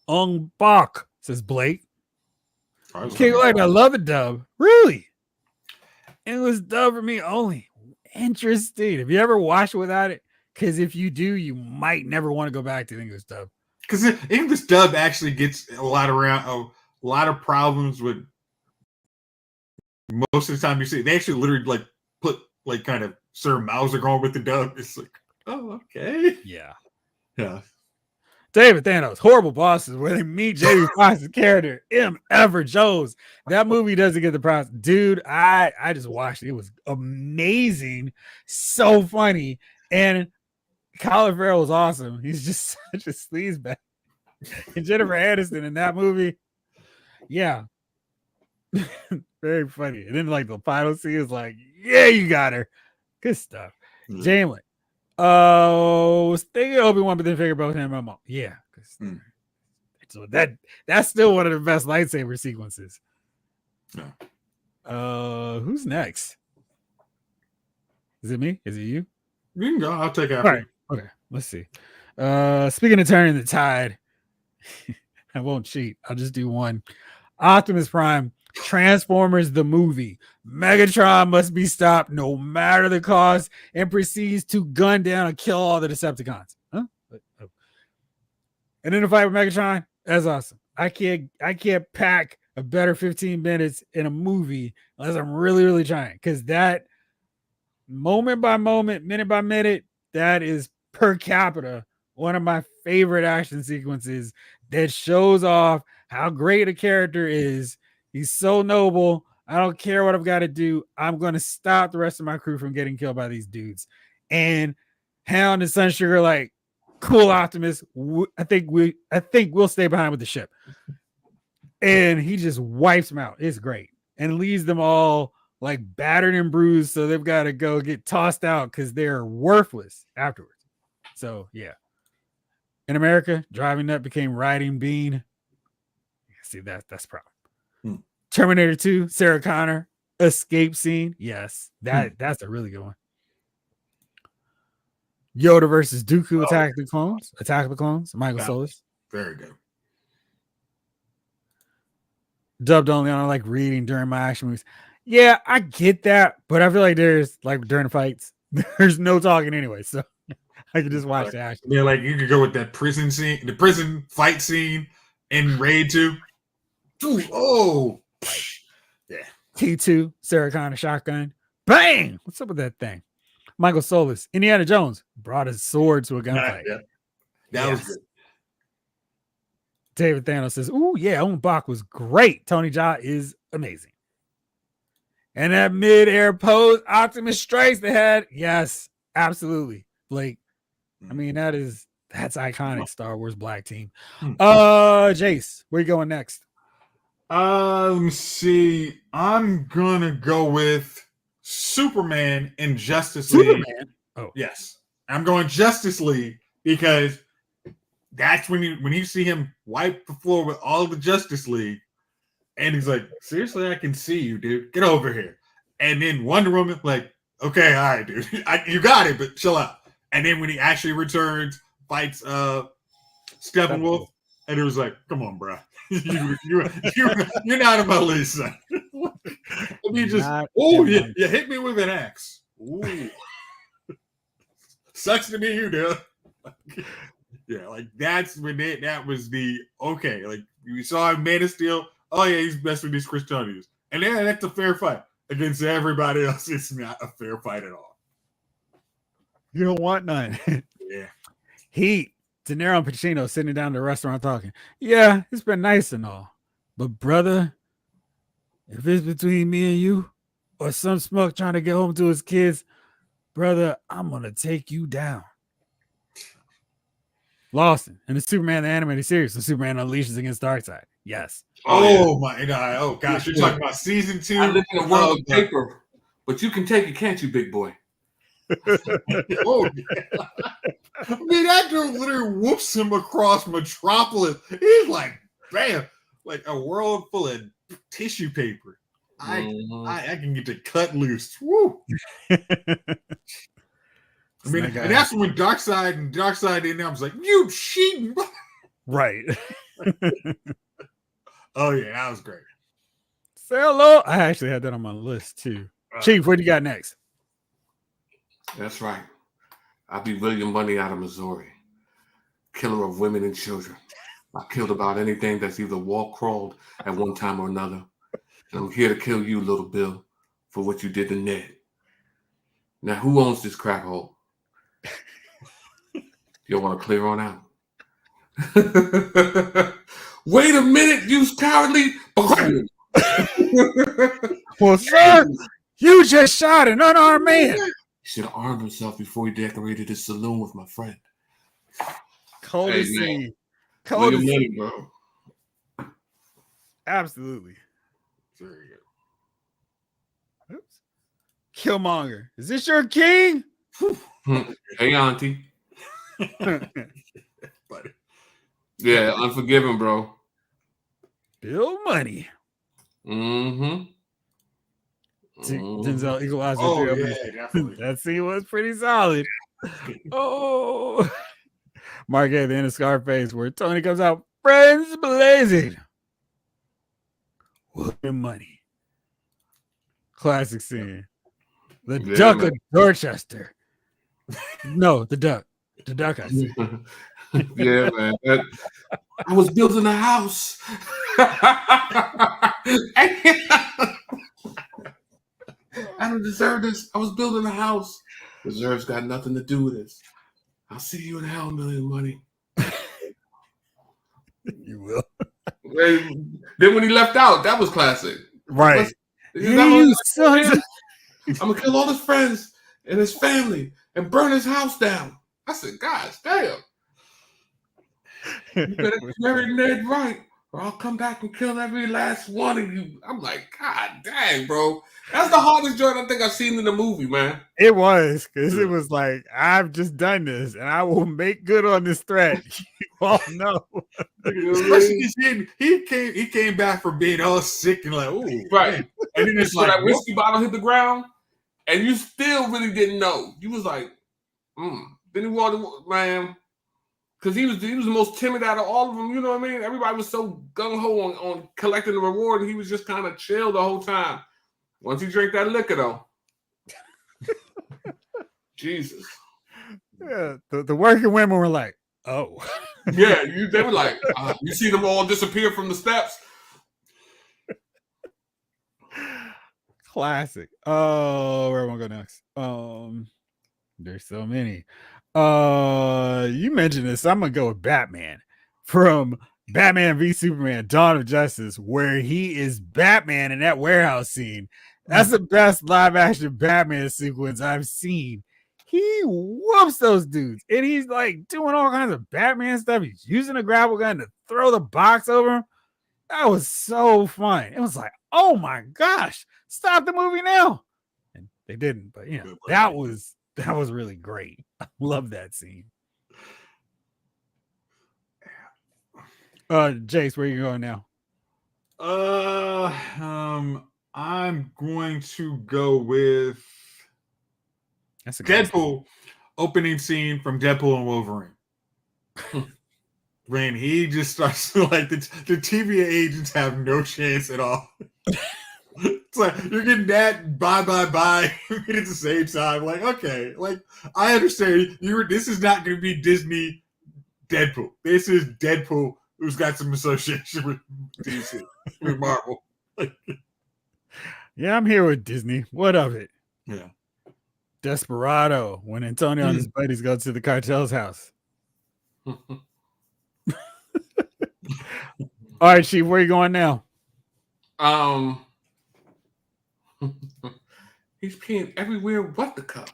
Ong Bak, says Blake. King Light, I love it, dub. Really? It was dub for me only. Interesting. Have you ever watched it without it? Because if you do, you might never want to go back to English dub. Because English dub actually gets a lot of problems with. Most of the time, you see they actually literally put kind of Sir Mauser going with the dub. It's like, oh, okay, yeah. David Thanos, Horrible Bosses, where they meet Jamie Foxx's character, M. Ever Jones. That movie doesn't get the props. Dude, I just watched it. It was amazing. So funny. And Colin Farrell was awesome. He's just such a sleazebag. And Jennifer Aniston in that movie. Yeah. Very funny. And then the final scene is like, yeah, you got her. Good stuff. Jamlin. Was thinking Obi-Wan, but then figured both him and Mom. Yeah. So that's still one of the best lightsaber sequences. Who's next? Is it me? Is it you? You can go. I'll take after. All right. Okay. Let's see. Speaking of turning the tide, I won't cheat. I'll just do one. Optimus Prime, Transformers the movie. Megatron must be stopped no matter the cost and proceeds to gun down and kill all the Decepticons. Huh? And then the fight with Megatron, that's awesome. I can't pack a better 15 minutes in a movie unless I'm really, really trying. Because that moment by moment, minute by minute, that is per capita one of my favorite action sequences that shows off how great a character is. He's so noble. I don't care what I've got to do. I'm going to stop the rest of my crew from getting killed by these dudes. And Hound and Sunsugar cool, Optimus. I think we'll stay behind with the ship. And he just wipes them out. It's great. And leaves them all battered and bruised. So they've got to go get tossed out because they're worthless afterwards. So yeah. In America, driving nut became riding bean. See, that's a problem. Terminator 2, Sarah Connor, escape scene. Yes, that's a really good one. Yoda versus Dooku, Attack of the Clones. Michael Solis. Very good. Dubbed only on reading during my action movies. Yeah, I get that, but I feel like there's during the fights, there's no talking anyway, so I can just watch the action. Yeah, you could go with that prison scene, the prison fight scene in Raid 2. Oh, yeah. T2, Sarah Connor shotgun. Bang! What's up with that thing? Michael Solis, Indiana Jones brought his sword to a gunfight. Yeah. That was good. David Thanos says, "Ooh, yeah, Bach was great. Tony Jaa is amazing." And that mid-air pose, Optimus Strikes the head. Yes, absolutely. Blake. I mean, that's iconic. Star Wars Black Team. Jace, where you going next? Let me see. I'm gonna go with Superman and Justice League. Oh, yes, I'm going Justice League because that's when you see him wipe the floor with all the Justice League, and he's like, "Seriously, I can see you, dude. Get over here." And then Wonder Woman, like, "Okay, all right, dude, you got it, but chill out." And then when he actually returns, fights Steppenwolf, and it was like, "Come on, bro, you're not in my league, son." And he just, you hit me with an axe. Ooh. Sucks to be you, dude. Yeah, like that's when that was the okay. Like we saw in Man of Steel. Oh yeah, he's best with these Kryptonians, and then that's a fair fight. Against everybody else, it's not a fair fight at all. You don't want none. Yeah. Heat. De Niro and Pacino sitting down at the restaurant talking. Yeah, it's been nice and all, but brother, if it's between me and you, or some smoke trying to get home to his kids, brother, I'm gonna take you down. Lawson and the Superman the animated series, the Superman Unleashes against Darkseid. Yes. My God. Oh gosh, you're talking about season 2. I live in a world of paper, but you can take it, can't you, big boy? Oh, yeah. I mean, that dude literally whoops him across Metropolis. He's like, bam, like a world full of tissue paper. I can get to cut loose. Woo. I mean, and that's when Darkseid in there, I was like, you cheating. Right. Oh, yeah, that was great. Say hello. I actually had that on my list too. Chief, what do you got next? That's right. I'll be William Money out of Missouri. Killer of women and children. I killed about anything that's either walked, crawled at one time or another. And I'm here to kill you, little Bill, for what you did to Ned. Now, who owns this crack hole? You want to clear on out? Wait a minute, you cowardly! Well, sir, you just shot an unarmed man. He should have armed himself before he decorated his saloon with my friend. Cold to see. Cold to see, bro. Absolutely. Very good. Oops. Killmonger. Is this your king? Hey, auntie. Yeah, Unforgiven, bro. Bill Money. Mm-hmm. Denzel Equalizer. Oh, yeah, definitely. That scene was pretty solid. Oh. Mark at the end of Scarface, where Tony comes out, friends blazing. Whooping money. Classic scene. The Duck of Dorchester. No, the Duck. The Duck, I see. Yeah, man. I was building a house. I don't deserve this. I was building a house. Reserves got nothing to do with this. I'll see you in hell, Million Money. You will. And then when he left out, that was classic. Right. I'm going to kill all his friends and his family and burn his house down. I said, gosh, damn. You better marry Ned right, or I'll come back and kill every last one of you. I'm like, God dang, bro. That's the hardest joint I think I've seen in the movie, man. It was, because it was like, I've just done this, and I will make good on this threat. You all know. Especially he came back from being all sick and like, ooh. Right. Man. And then it's so like, that whiskey bottle hit the ground, and you still really didn't know. You was like, Then he wanted, man, because he was the most timid out of all of them. You know what I mean? Everybody was so gung ho on collecting the reward, and he was just kind of chill the whole time. Once he drank that liquor, though, Jesus. Yeah, the working women were like, oh. Yeah, they were like, you see them all disappear from the steps. Classic. Oh, where am I going next? There's so many. You mentioned this. I'm gonna go with Batman from Batman v Superman: Dawn of Justice, where he is Batman in that warehouse scene. That's the best live action Batman sequence I've seen. He whoops those dudes, and he's like doing all kinds of Batman stuff. He's using a grapple gun to throw the box over him. That was so fun. It was like, oh my gosh, stop the movie now. And they didn't, but you know, that was really great. I love that scene. Jace, where you going now? I'm going to go with That's a Deadpool opening scene from Deadpool and Wolverine. When he just starts like the TVA agents have no chance at all. It's like you're getting that bye at the same time. Like, okay, like I understand this is not gonna be Disney Deadpool. This is Deadpool who's got some association with DC, with Marvel. Yeah, I'm here with Disney. What of it? Yeah. Desperado, when Antonio and his buddies go to the cartel's house. All right, Chief, where you going now? He's peeing everywhere but the cup.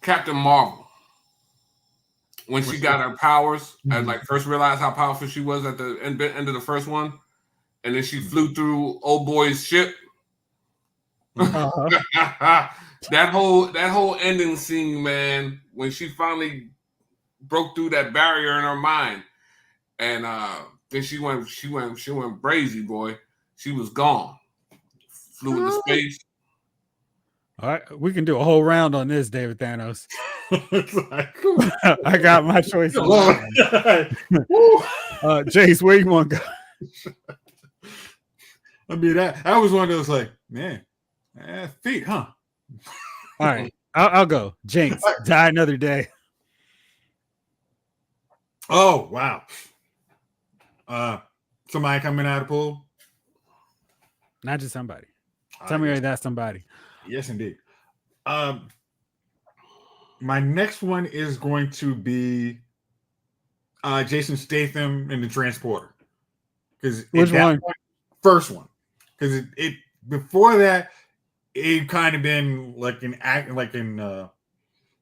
Captain Marvel. When she got her powers, I like first realized how powerful she was at the end of the first one, and then she flew through old boy's ship. That whole ending scene, man, when she finally broke through that barrier in her mind, and then she went brazy, boy. She was gone. Flew into space. All right, we can do a whole round on this, David Thanos. I got my choice. Jace, where you want to go? I mean, that was one of those like, man, feet, huh? All right, I'll go. Jinx, Die Another Day. Oh wow! Somebody coming out of the pool? Not just somebody. Tell me that's somebody. Yes, indeed. My next one is going to be Jason Statham in the Transporter. Because which one? First one. Because it before that, it kind of been like in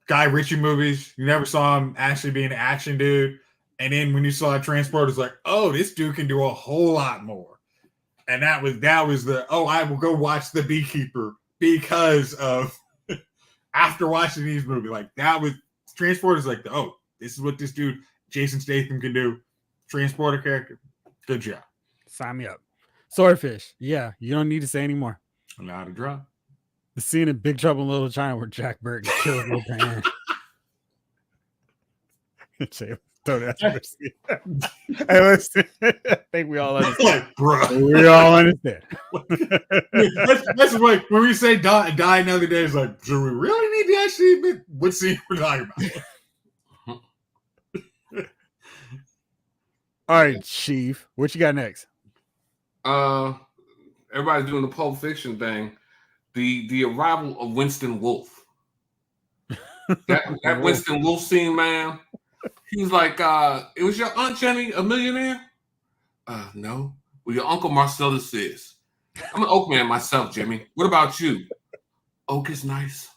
Guy Ritchie movies. You never saw him actually be an action dude. And then when you saw a Transporter, it's like, oh, this dude can do a whole lot more. And that was I will go watch The Beekeeper because of after watching these movies. Like that was Transporter's like, this is what this dude Jason Statham can do. Transporter character. Good job. Sign me up. Swordfish. Yeah, you don't need to say anymore. Not a drop. The scene in Big Trouble in Little China where Jack Burton kills Will Pan. Don't ask me. Hey, listen. I think we all understand. Like, bro. We all understand. That's like when we say die another day, it's like, do we really need to actually admit what scene we're talking about? All right, Chief. What you got next? Everybody's doing the Pulp Fiction thing. The arrival of Winston Wolfe. That Winston Wolfe scene, man. He was like, it was your Aunt Jenny a millionaire? No. Well, your Uncle Marcellus is. I'm an Oak man myself, Jimmy. What about you? Oak is nice.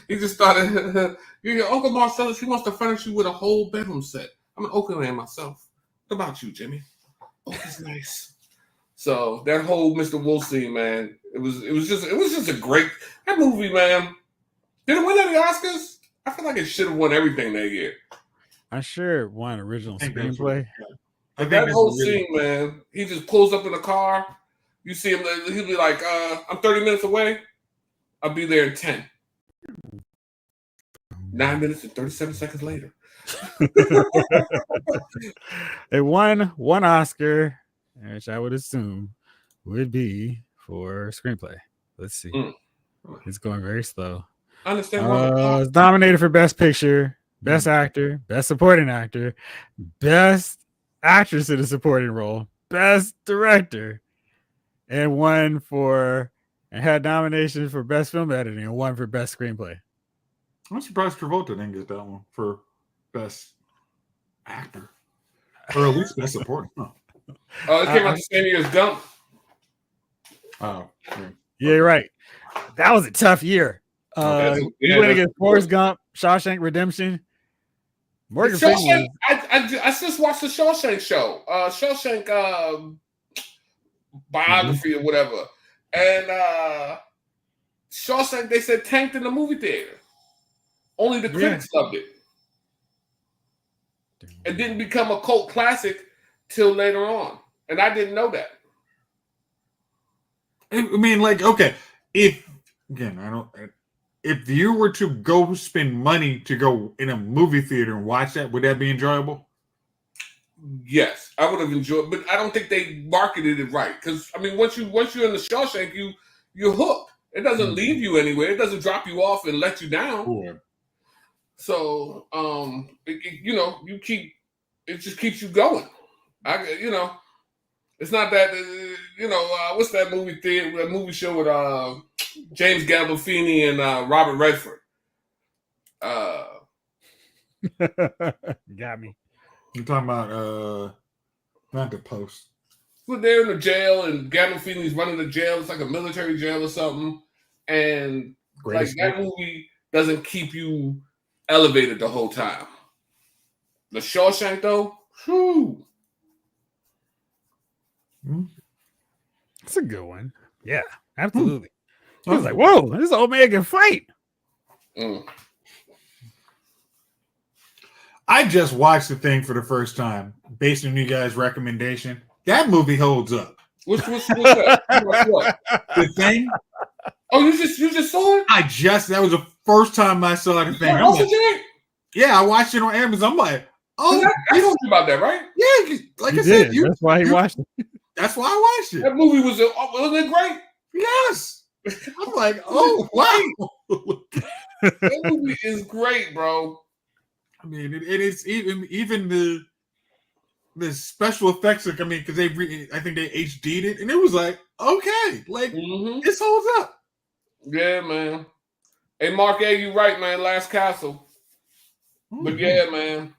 He just started, your Uncle Marcellus, he wants to furnish you with a whole bedroom set. I'm an Oak man myself. What about you, Jimmy? Oak is nice. So that whole Mr. Wolf scene, man, it was just a great that movie, man. Did it win any Oscars? I feel like it should have won everything that year. I sure won original screenplay. That whole scene, man, he just pulls up in a car. You see him, he'll be like, I'm 30 minutes away. I'll be there in 10. 9 minutes and 37 seconds later. They won one Oscar, which I would assume would be for screenplay. Let's see. It's going very slow. I understand. It's nominated for Best Picture, Best Actor, Best Supporting Actor, Best actress in a supporting role, best director, and had nominations for best film editing and one for best screenplay. I'm surprised Travolta didn't get that one for best actor, or at least best supporting. Huh. It came out the same year as Gump. Oh, yeah, you're right. That was a tough year. You went against Forrest Gump, Shawshank Redemption. Morgan Freeman. I just watched the Shawshank show, Shawshank biography or whatever, and Shawshank, they said, tanked in the movie theater. Only the critics loved it. It didn't become a cult classic till later on, and I didn't know that. I mean, like, okay, if you were to go spend money to go in a movie theater and watch that, would that be enjoyable? Yes, I would have enjoyed, but I don't think they marketed it right. Because I mean, once you're in the Shawshank, you're hooked. It doesn't leave you anywhere. It doesn't drop you off and let you down. Sure. So, it just keeps you going. It's not that, what's that movie theater, that movie show with James Gandolfini and Robert Redford? Got me. You're talking about not The Post. Well, they're in the jail and Gandolfini's running the jail. It's like a military jail or something. And that movie doesn't keep you elevated the whole time. The Shawshank, though, whew. That's a good one. Yeah, absolutely. I was like, whoa, this old man can fight. I just watched the thing for the first time based on you guys' recommendation. That movie holds up. What's that? What? The Thing? Oh, you just saw it? That was the first time I saw the thing. Yeah, I watched it on Amazon. I'm like, oh, I told you about that, right? Yeah, like I said, that's why he watched it. That's why I watched it. That movie wasn't it great? Yes. I'm like, oh wow. That movie is great, bro. I mean, it is even the special effects. Like, I mean, because I think they HD'd it, and it was like, okay, like this holds up. Yeah, man. Hey, Mark A, you right, man. Last Castle. But yeah, man.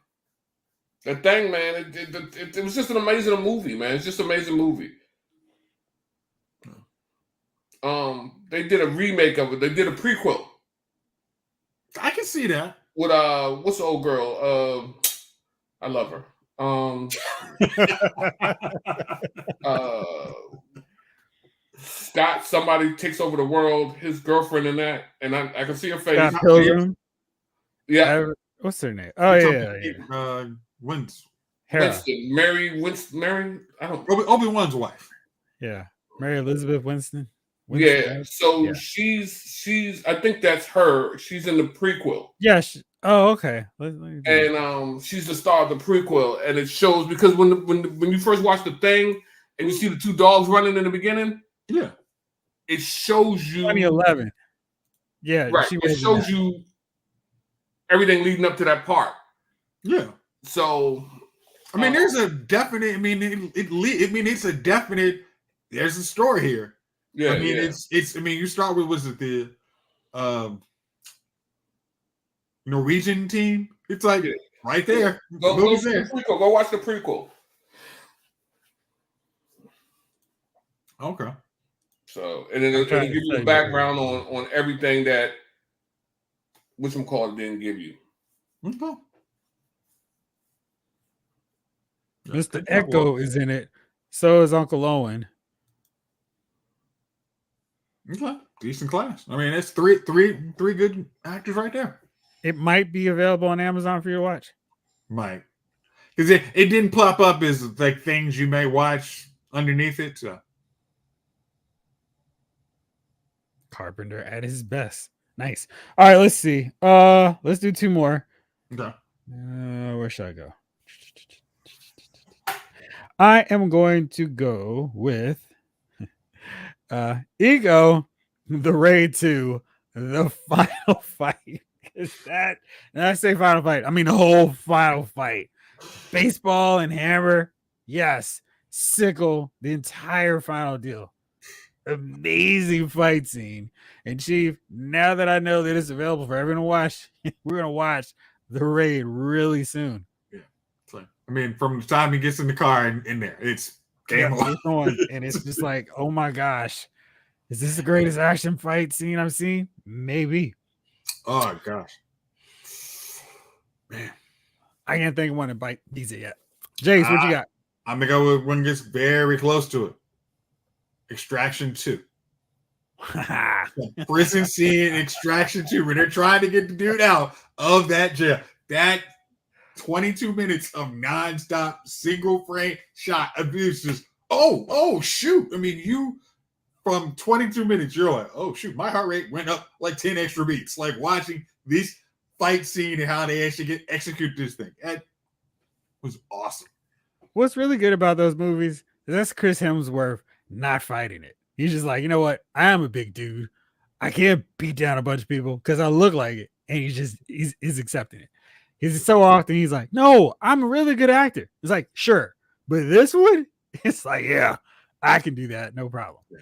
The Thing, man, it was just an amazing movie, man. It's just an amazing movie. They did a remake of it. They did a prequel. I can see that. With what's the old girl? I love her. Scott, somebody takes over the world. His girlfriend in that, and I can see her face. Scott Pilgrim. Yeah. What's her name? Oh yeah. Winston. Mary. I don't. Obi-Wan's wife. Yeah, Mary Elizabeth Winston. Yeah. So she's. I think that's her. She's in the prequel. Yeah. Okay. And she's the star of the prequel, and it shows because when you first watch The Thing and you see the two dogs running in the beginning, it shows you 2011. Yeah, right. It shows you everything leading up to that part. Yeah. So, I mean, there's a definite. I mean, it's a definite. There's a story here. Yeah. I mean, it's. I mean, you start with the Norwegian team. It's like right there. Go watch the prequel. Okay. So, and then it'll give you the background on everything that whatchamacallit didn't give you. Okay. Mr. Echo is in it. So is Uncle Owen. Okay. Decent class. I mean, that's three good actors right there. It might be available on Amazon for you to watch. Might. Because it didn't pop up as like things you may watch underneath it. So. Carpenter at his best. Nice. All right, let's see. Let's do two more. Okay. Where should I go? I am going to go with Ego, The Raid 2, The Final Fight. And I say final fight, I mean the whole final fight. Baseball and hammer. Yes, sickle the entire final deal. Amazing fight scene. And Chief, now that I know that it's available for everyone to watch, we're gonna watch The Raid really soon. Yeah. So, I mean, from the time he gets in the car and in there, it's game on. It's on. And it's just like, oh my gosh, is this the greatest action fight scene I've seen? Maybe. Oh gosh. Man. I can't think of one that beats it yet. Jace, what you got? I'm gonna go with one that gets very close to it. Extraction 2. Prison scene in Extraction 2 when they're trying to get the dude out of that jail. That 22 minutes of nonstop single frame shot abuse just oh shoot. I mean, you from 22 minutes, you're like, oh shoot, my heart rate went up like 10 extra beats. Like watching this fight scene and how they actually execute this thing. That was awesome. What's really good about those movies is that's Chris Hemsworth not fighting it. He's just like, you know what? I am a big dude. I can't beat down a bunch of people because I look like it. And he's accepting it. He's so often he's like, no, I'm a really good actor. It's like, sure. But this one, it's like, yeah, I can do that. No problem. Yeah.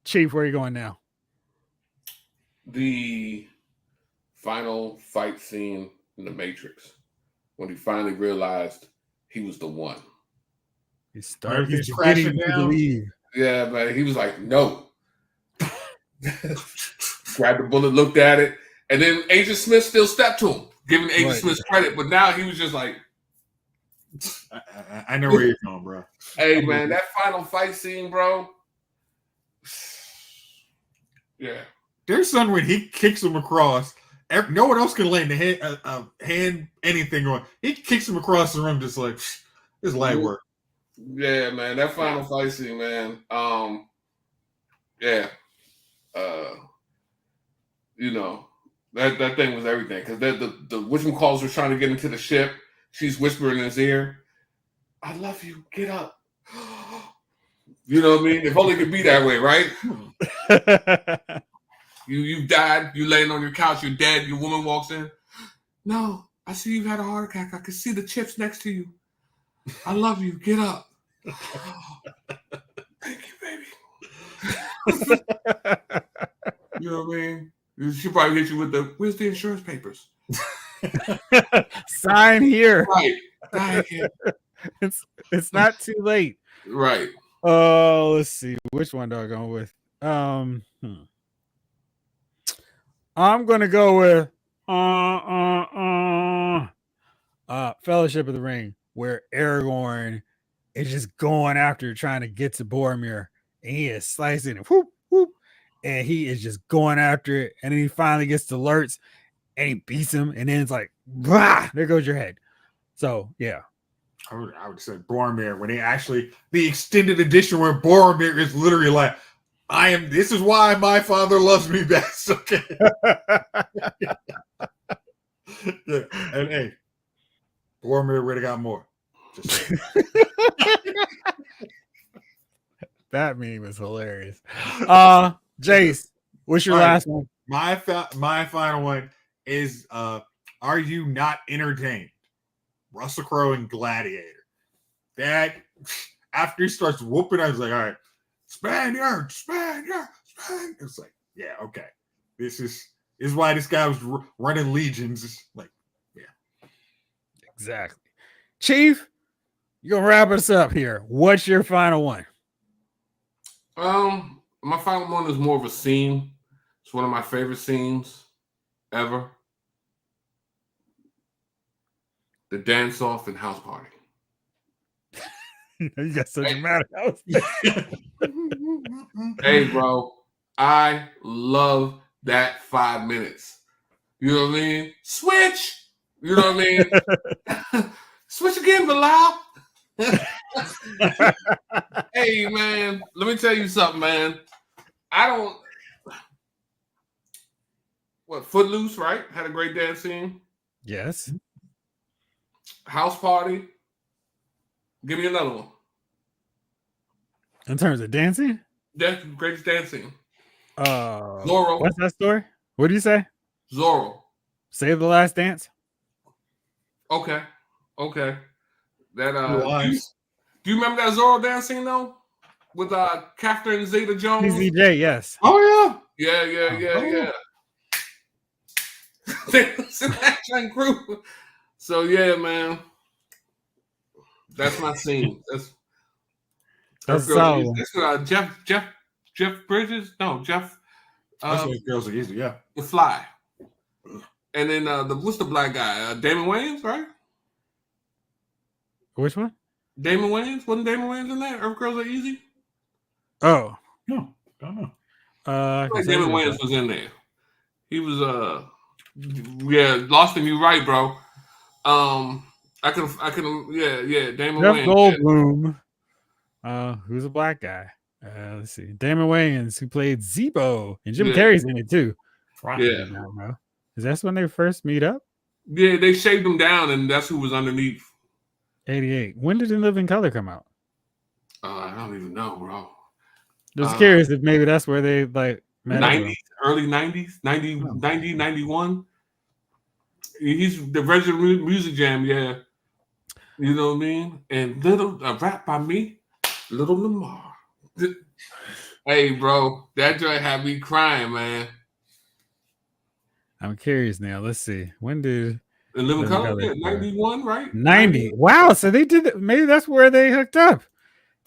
Chief, where are you going now? The final fight scene in The Matrix when he finally realized he was the one. He's crashing down. Yeah, man. He was like, no. Grabbed the bullet, looked at it, and then Agent Smith still stepped to him, giving Agent Smith credit. But now he was just like, I know where you're going, bro. Hey, man, that final fight scene, bro. Yeah. There's some when he kicks him across. No one else can land a hand anything on. He kicks him across the room just like, this light work. Yeah, man, that final fight scene, man. Yeah. You know, that thing was everything because the whatchamacalls were trying to get into the ship. She's whispering in his ear, "I love you. Get up." You know what I mean? If only it could be that way, right? You died. You laying on your couch. You're dead. Your woman walks in. No, I see you had a heart attack. I can see the chips next to you. I love you. Get up. Thank you, baby. You know what I mean? She probably hit you with the, where's the insurance papers? Sign here. Right. Sign here. It's not too late. Right. Oh, let's see. Which one do I go with? I'm gonna go with Fellowship of the Ring, where Aragorn is just going after trying to get to Boromir, and he is slicing it, whoop, whoop, and he is just going after it, and then he finally gets to Lurtz, and he beats him, and then it's like, bah, there goes your head. So yeah. I would say Boromir when they actually the extended edition where Boromir is literally like, this is why my father loves me best. Okay. Yeah. And hey, Boromir would have got more. That meme was hilarious. Jace, what's your last one? My final one is are you not entertained? Russell Crowe and Gladiator. That after he starts whooping, I was like, all right, Spaniard. It's like, yeah, okay. This is why this guy was running legions. It's like, yeah. Exactly. Chief, you're gonna wrap us up here. What's your final one? My final one is more of a scene. It's one of my favorite scenes ever. The dance off and house party. You got such a mad house. Hey, bro, I love that 5 minutes. You know what I mean? Switch. You know what I mean? Switch again, Bilal. Hey, man, let me tell you something, man. Footloose, right? Had a great dance scene. Yes. House party. Give me another one. In terms of dancing? That's the greatest dancing. Zorro. What's that story? What do you say? Zorro. Save the Last Dance? Okay. That Blue eyes. do you remember that Zorro dance scene though? With Catherine Zeta Jones? PZJ, yes. Oh Yeah. They was in that giant group. So yeah, man. That's my scene. That's solid. That's Jeff Bridges. No, Jeff. yeah. That's what girls are easy. Yeah. The Fly. And then what's the black guy? Damon Wayans, right? Which one? Damon Wayans? Wasn't Damon Wayans in that? Earth Girls Are Easy? No, don't know. I feel like Damon Wayans was in there. He was Lost in You, right, bro. I can Damon Jeff Wayans. Goldblum. Who's a black guy? Let's see. Damon Wayans, who played Zebo, and Jim Carrey's in it too. Yeah. Is that when they first meet up? Yeah, they shaved him down, and that's who was underneath. 88. When did In Living Color come out? I don't even know, bro. Just curious if maybe that's where they like 90s, early 90s, 90, 91. He's the Virgin Music Jam, yeah. You know what I mean? And a rap by me, Little Lamar. Hey, bro, that joint had me crying, man. I'm curious now. Let's see. When did In Living Color? 91, right? 90. Wow. So they did. Maybe that's where they hooked up.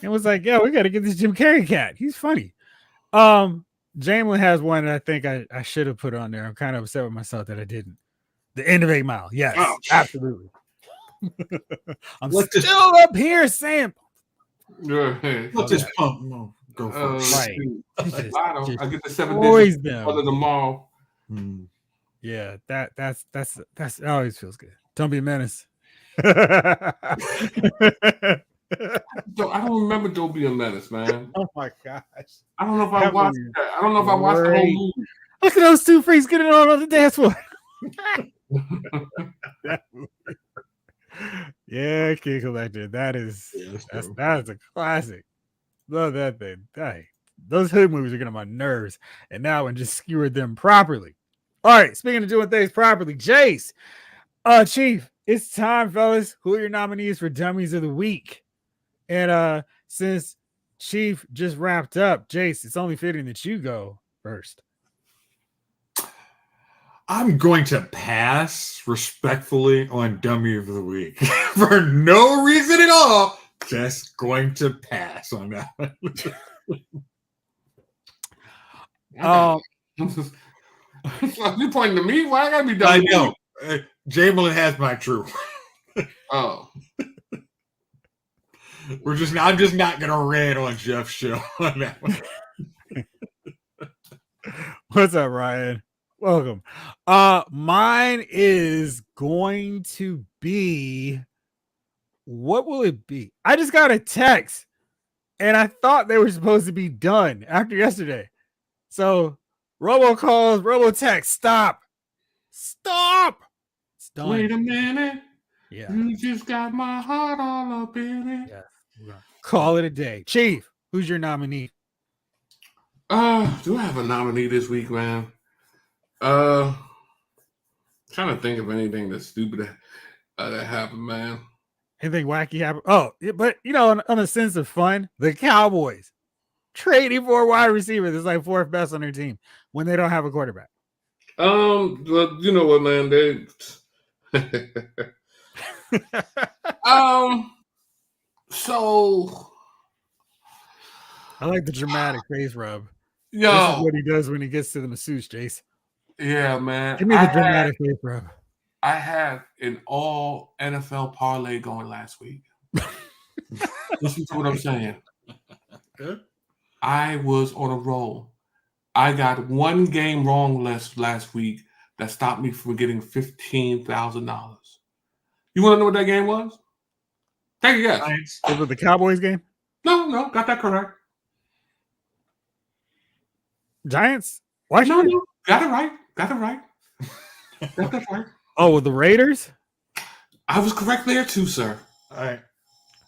It was like, yeah, we got to get this Jim Carrey cat. He's funny. Jamlin has one that I think I should have put on there. I'm kind of upset with myself that I didn't. The End of 8 Mile. Yes, absolutely. I'm still up here, Sam. Let's just pump. Go for it. Right. I get the 7 digits for the mall. Yeah, that's that always feels good. Don't be a menace. I don't remember Don't Be a Menace, man. Oh my gosh. I don't know if I watched that. I don't know if I watched the whole movie. Look at those two freaks getting on the dance floor. Yeah, Kid Collector. That is a classic. Love that thing. Dang. Those hood movies are getting on my nerves. And now I just skewered them properly. All right, speaking of doing things properly, Jace. Chief, it's time, fellas. Who are your nominees for Dummies of the Week? And since Chief just wrapped up, Jace, it's only fitting that you go first. I'm going to pass respectfully on Dummy of the Week for no reason at all. Just going to pass on that one. You pointing to me? Why I gotta be done? I know. Jamelin has my truth. Oh. I'm just not gonna rant on Jeff's show on that one. What's up, Ryan? Welcome. Mine is going to be, what will it be? I just got a text and I thought they were supposed to be done after yesterday. So robocalls, robotext, stop. It's done. Wait a minute. Yeah. You just got my heart all up in it. Yeah. Call it a day. Chief, who's your nominee? Do I have a nominee this week, man? Trying to think of anything that's stupid that happened, man. Anything wacky happened? Oh, but on a sense of fun, the Cowboys trading for a wide receiver that's like fourth best on their team when they don't have a quarterback. But you know what, man? So I like the dramatic face rub. Yo, this is what he does when he gets to the masseuse, Jace. Yeah, man. Give me the dramatic face rub. I had an all NFL parlay going last week. Listen to what I'm saying. Good. I was on a roll. I got one game wrong last week that stopped me from getting $15,000. You want to know what that game was? Take a guess. Was it the Cowboys game? No, got that correct. Giants? No, got it right. Got that right. Oh, the Raiders? I was correct there too, sir. All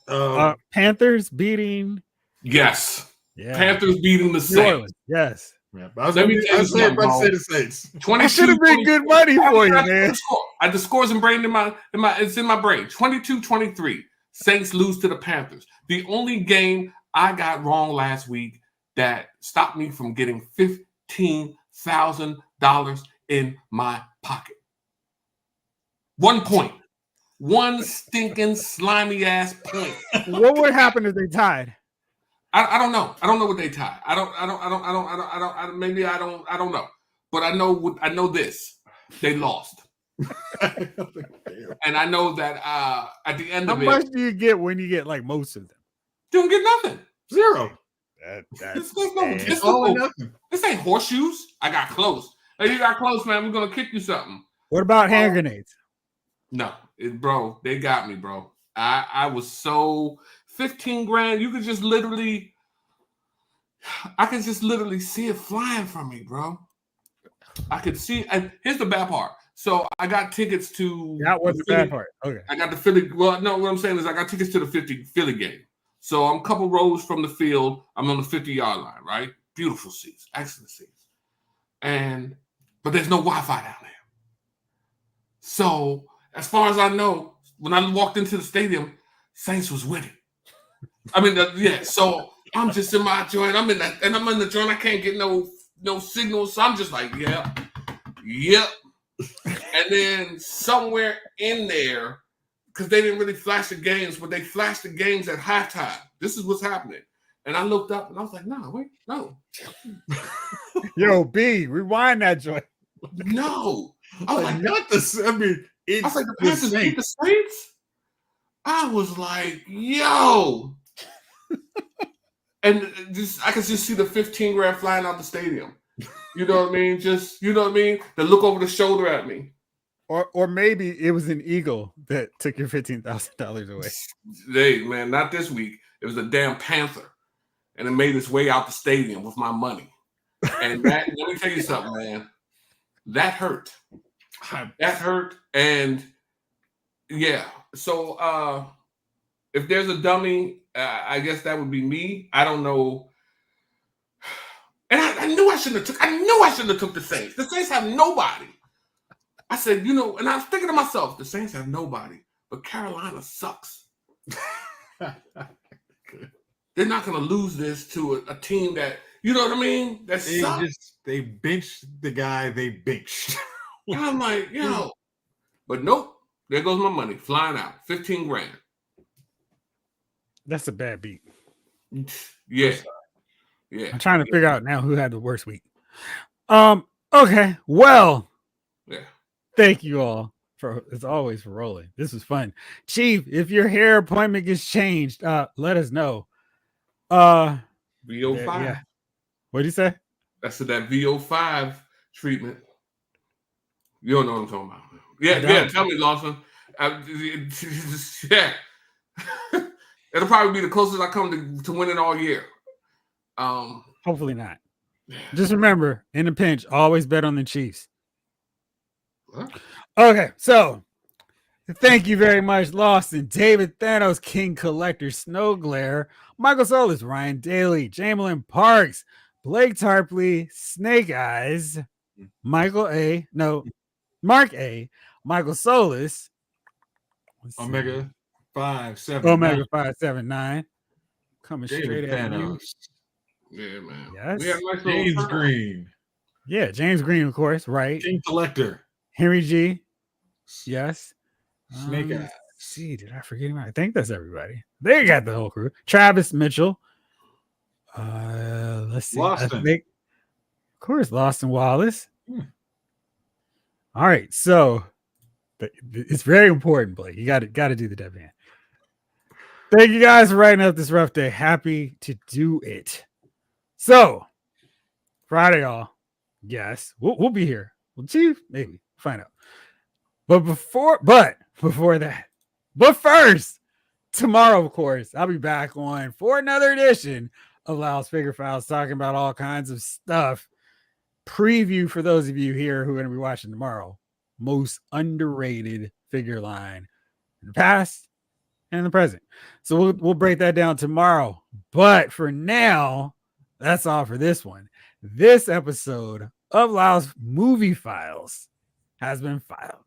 right. Panthers beating. Yes. Yeah. Panthers beating the Saints. Yes. Yeah, I was going to say the Saints. That should have been good money for you, man. I the scores in brain it's in my brain. 22-23. Saints lose to the Panthers. The only game I got wrong last week that stopped me from getting $15,000 in my pocket. 1 point. One stinking slimy ass point. What would happen if they tied? I don't know. I don't know what they tied. I don't know. But I know this. They lost. And I know that at the end of it. How much do you get when you get like most of them? You don't get nothing. Zero. It's all or nothing. This ain't horseshoes. I got close. Hey, you got close, man. We're gonna kick you something. What about hand grenades? No, bro, they got me, bro. I was so 15 grand. You could just literally, I could just literally see it flying from me, bro. I could see. And here's the bad part. So I got tickets to. That was the bad part. Okay. I got the Philly. Well, no, what I'm saying is I got tickets to the Philly game. So I'm a couple rows from the field. I'm on the 50-yard line, right? Beautiful seats, excellent seats. But there's no Wi-Fi down there. So as far as I know, when I walked into the stadium, Saints was winning. I mean, yeah. So I'm just in my joint. I'm in the joint. I can't get no signal. So I'm just like, yep. And then somewhere in there, because they didn't really flash the games, but they flashed the games at halftime. This is what's happening. And I looked up and I was like, no. Yo, B, rewind that joint. No. I was like, not the. I mean, I was like, the Panthers beat the Saints? I was like, yo. And I could just see the 15 grand flying out the stadium. You know what I mean? Just, you know what I mean? They look over the shoulder at me. Or maybe it was an eagle that took your $15,000 away. Hey, man, not this week. It was a damn panther. And it made its way out the stadium with my money. And let me tell you something, man. That hurt. That hurt. And yeah. So if there's a dummy, I guess that would be me. I don't know. And I knew I shouldn't have took the Saints. The Saints have nobody. I said, and I was thinking to myself, the Saints have nobody, but Carolina sucks. They're not going to lose this to a team that, you know what I mean? That sucks. They benched the guy they benched. And I'm like, but nope. There goes my money flying out. 15 grand. That's a bad beat. Yeah. I'm trying to figure out now who had the worst week. Okay. Well. Yeah. Thank you all as always for rolling. This was fun. Chief, if your hair appointment gets changed, let us know. VO5. Yeah. What did you say? That's that VO5 treatment. You don't know what I'm talking about. Yeah. Tell me, Lawson. Yeah. It'll probably be the closest I come to winning all year. Hopefully not. Just remember, in a pinch, always bet on the Chiefs. What? Okay, so thank you very much, Lawson, David Thanos, King Collector, Snow Glare, Michael Solis, Ryan Daly, Jamelin Parks, Blake Tarpley, Snake Eyes, Mark A, Michael Solis, Omega 579, coming David straight at you. Yeah, man. Yes. Nice James Green. Yeah, James Green, of course, right? King Collector. Henry G. Yes. Snake Eyes. See, did I forget him? I think that's everybody. They got the whole crew. Travis Mitchell. Let's see. Lawson. Of course, Lawson Wallace. All right, so it's very important, Blake. You got to do the dead man. Thank you guys for writing up this rough day. Happy to do it. So Friday, y'all. Yes, we'll be here. Well, Chief, maybe find out. But before that, but first, tomorrow, of course, I'll be back on for another edition of Lyle's Figure Files, talking about all kinds of stuff. Preview for those of you here who are going to be watching tomorrow. Most underrated figure line in the past and in the present. So we'll break that down tomorrow. But for now, that's all for this one. This episode of Lyle's Movie Files has been filed.